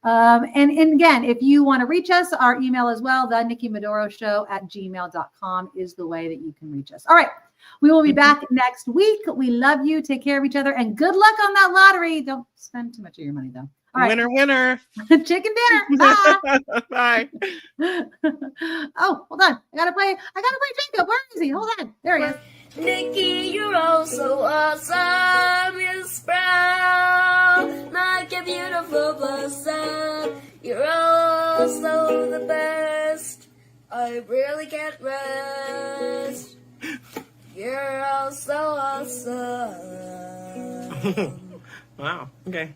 And again, if you want to reach us, our email as well, the NikkiMaduro@gmail.com is the way that you can reach us. All right. We will be back next week. We love you. Take care of each other and good luck on that lottery. Don't spend too much of your money, though. All right. Winner. Chicken dinner. Bye. Bye. Oh, hold on. I gotta play Jacob. Where is he? Hold on. There he is. Nikki, you're all so awesome. Miss Brown, like a beautiful blossom. You're also the best. I really can't rest. You're all so awesome. Wow. Okay.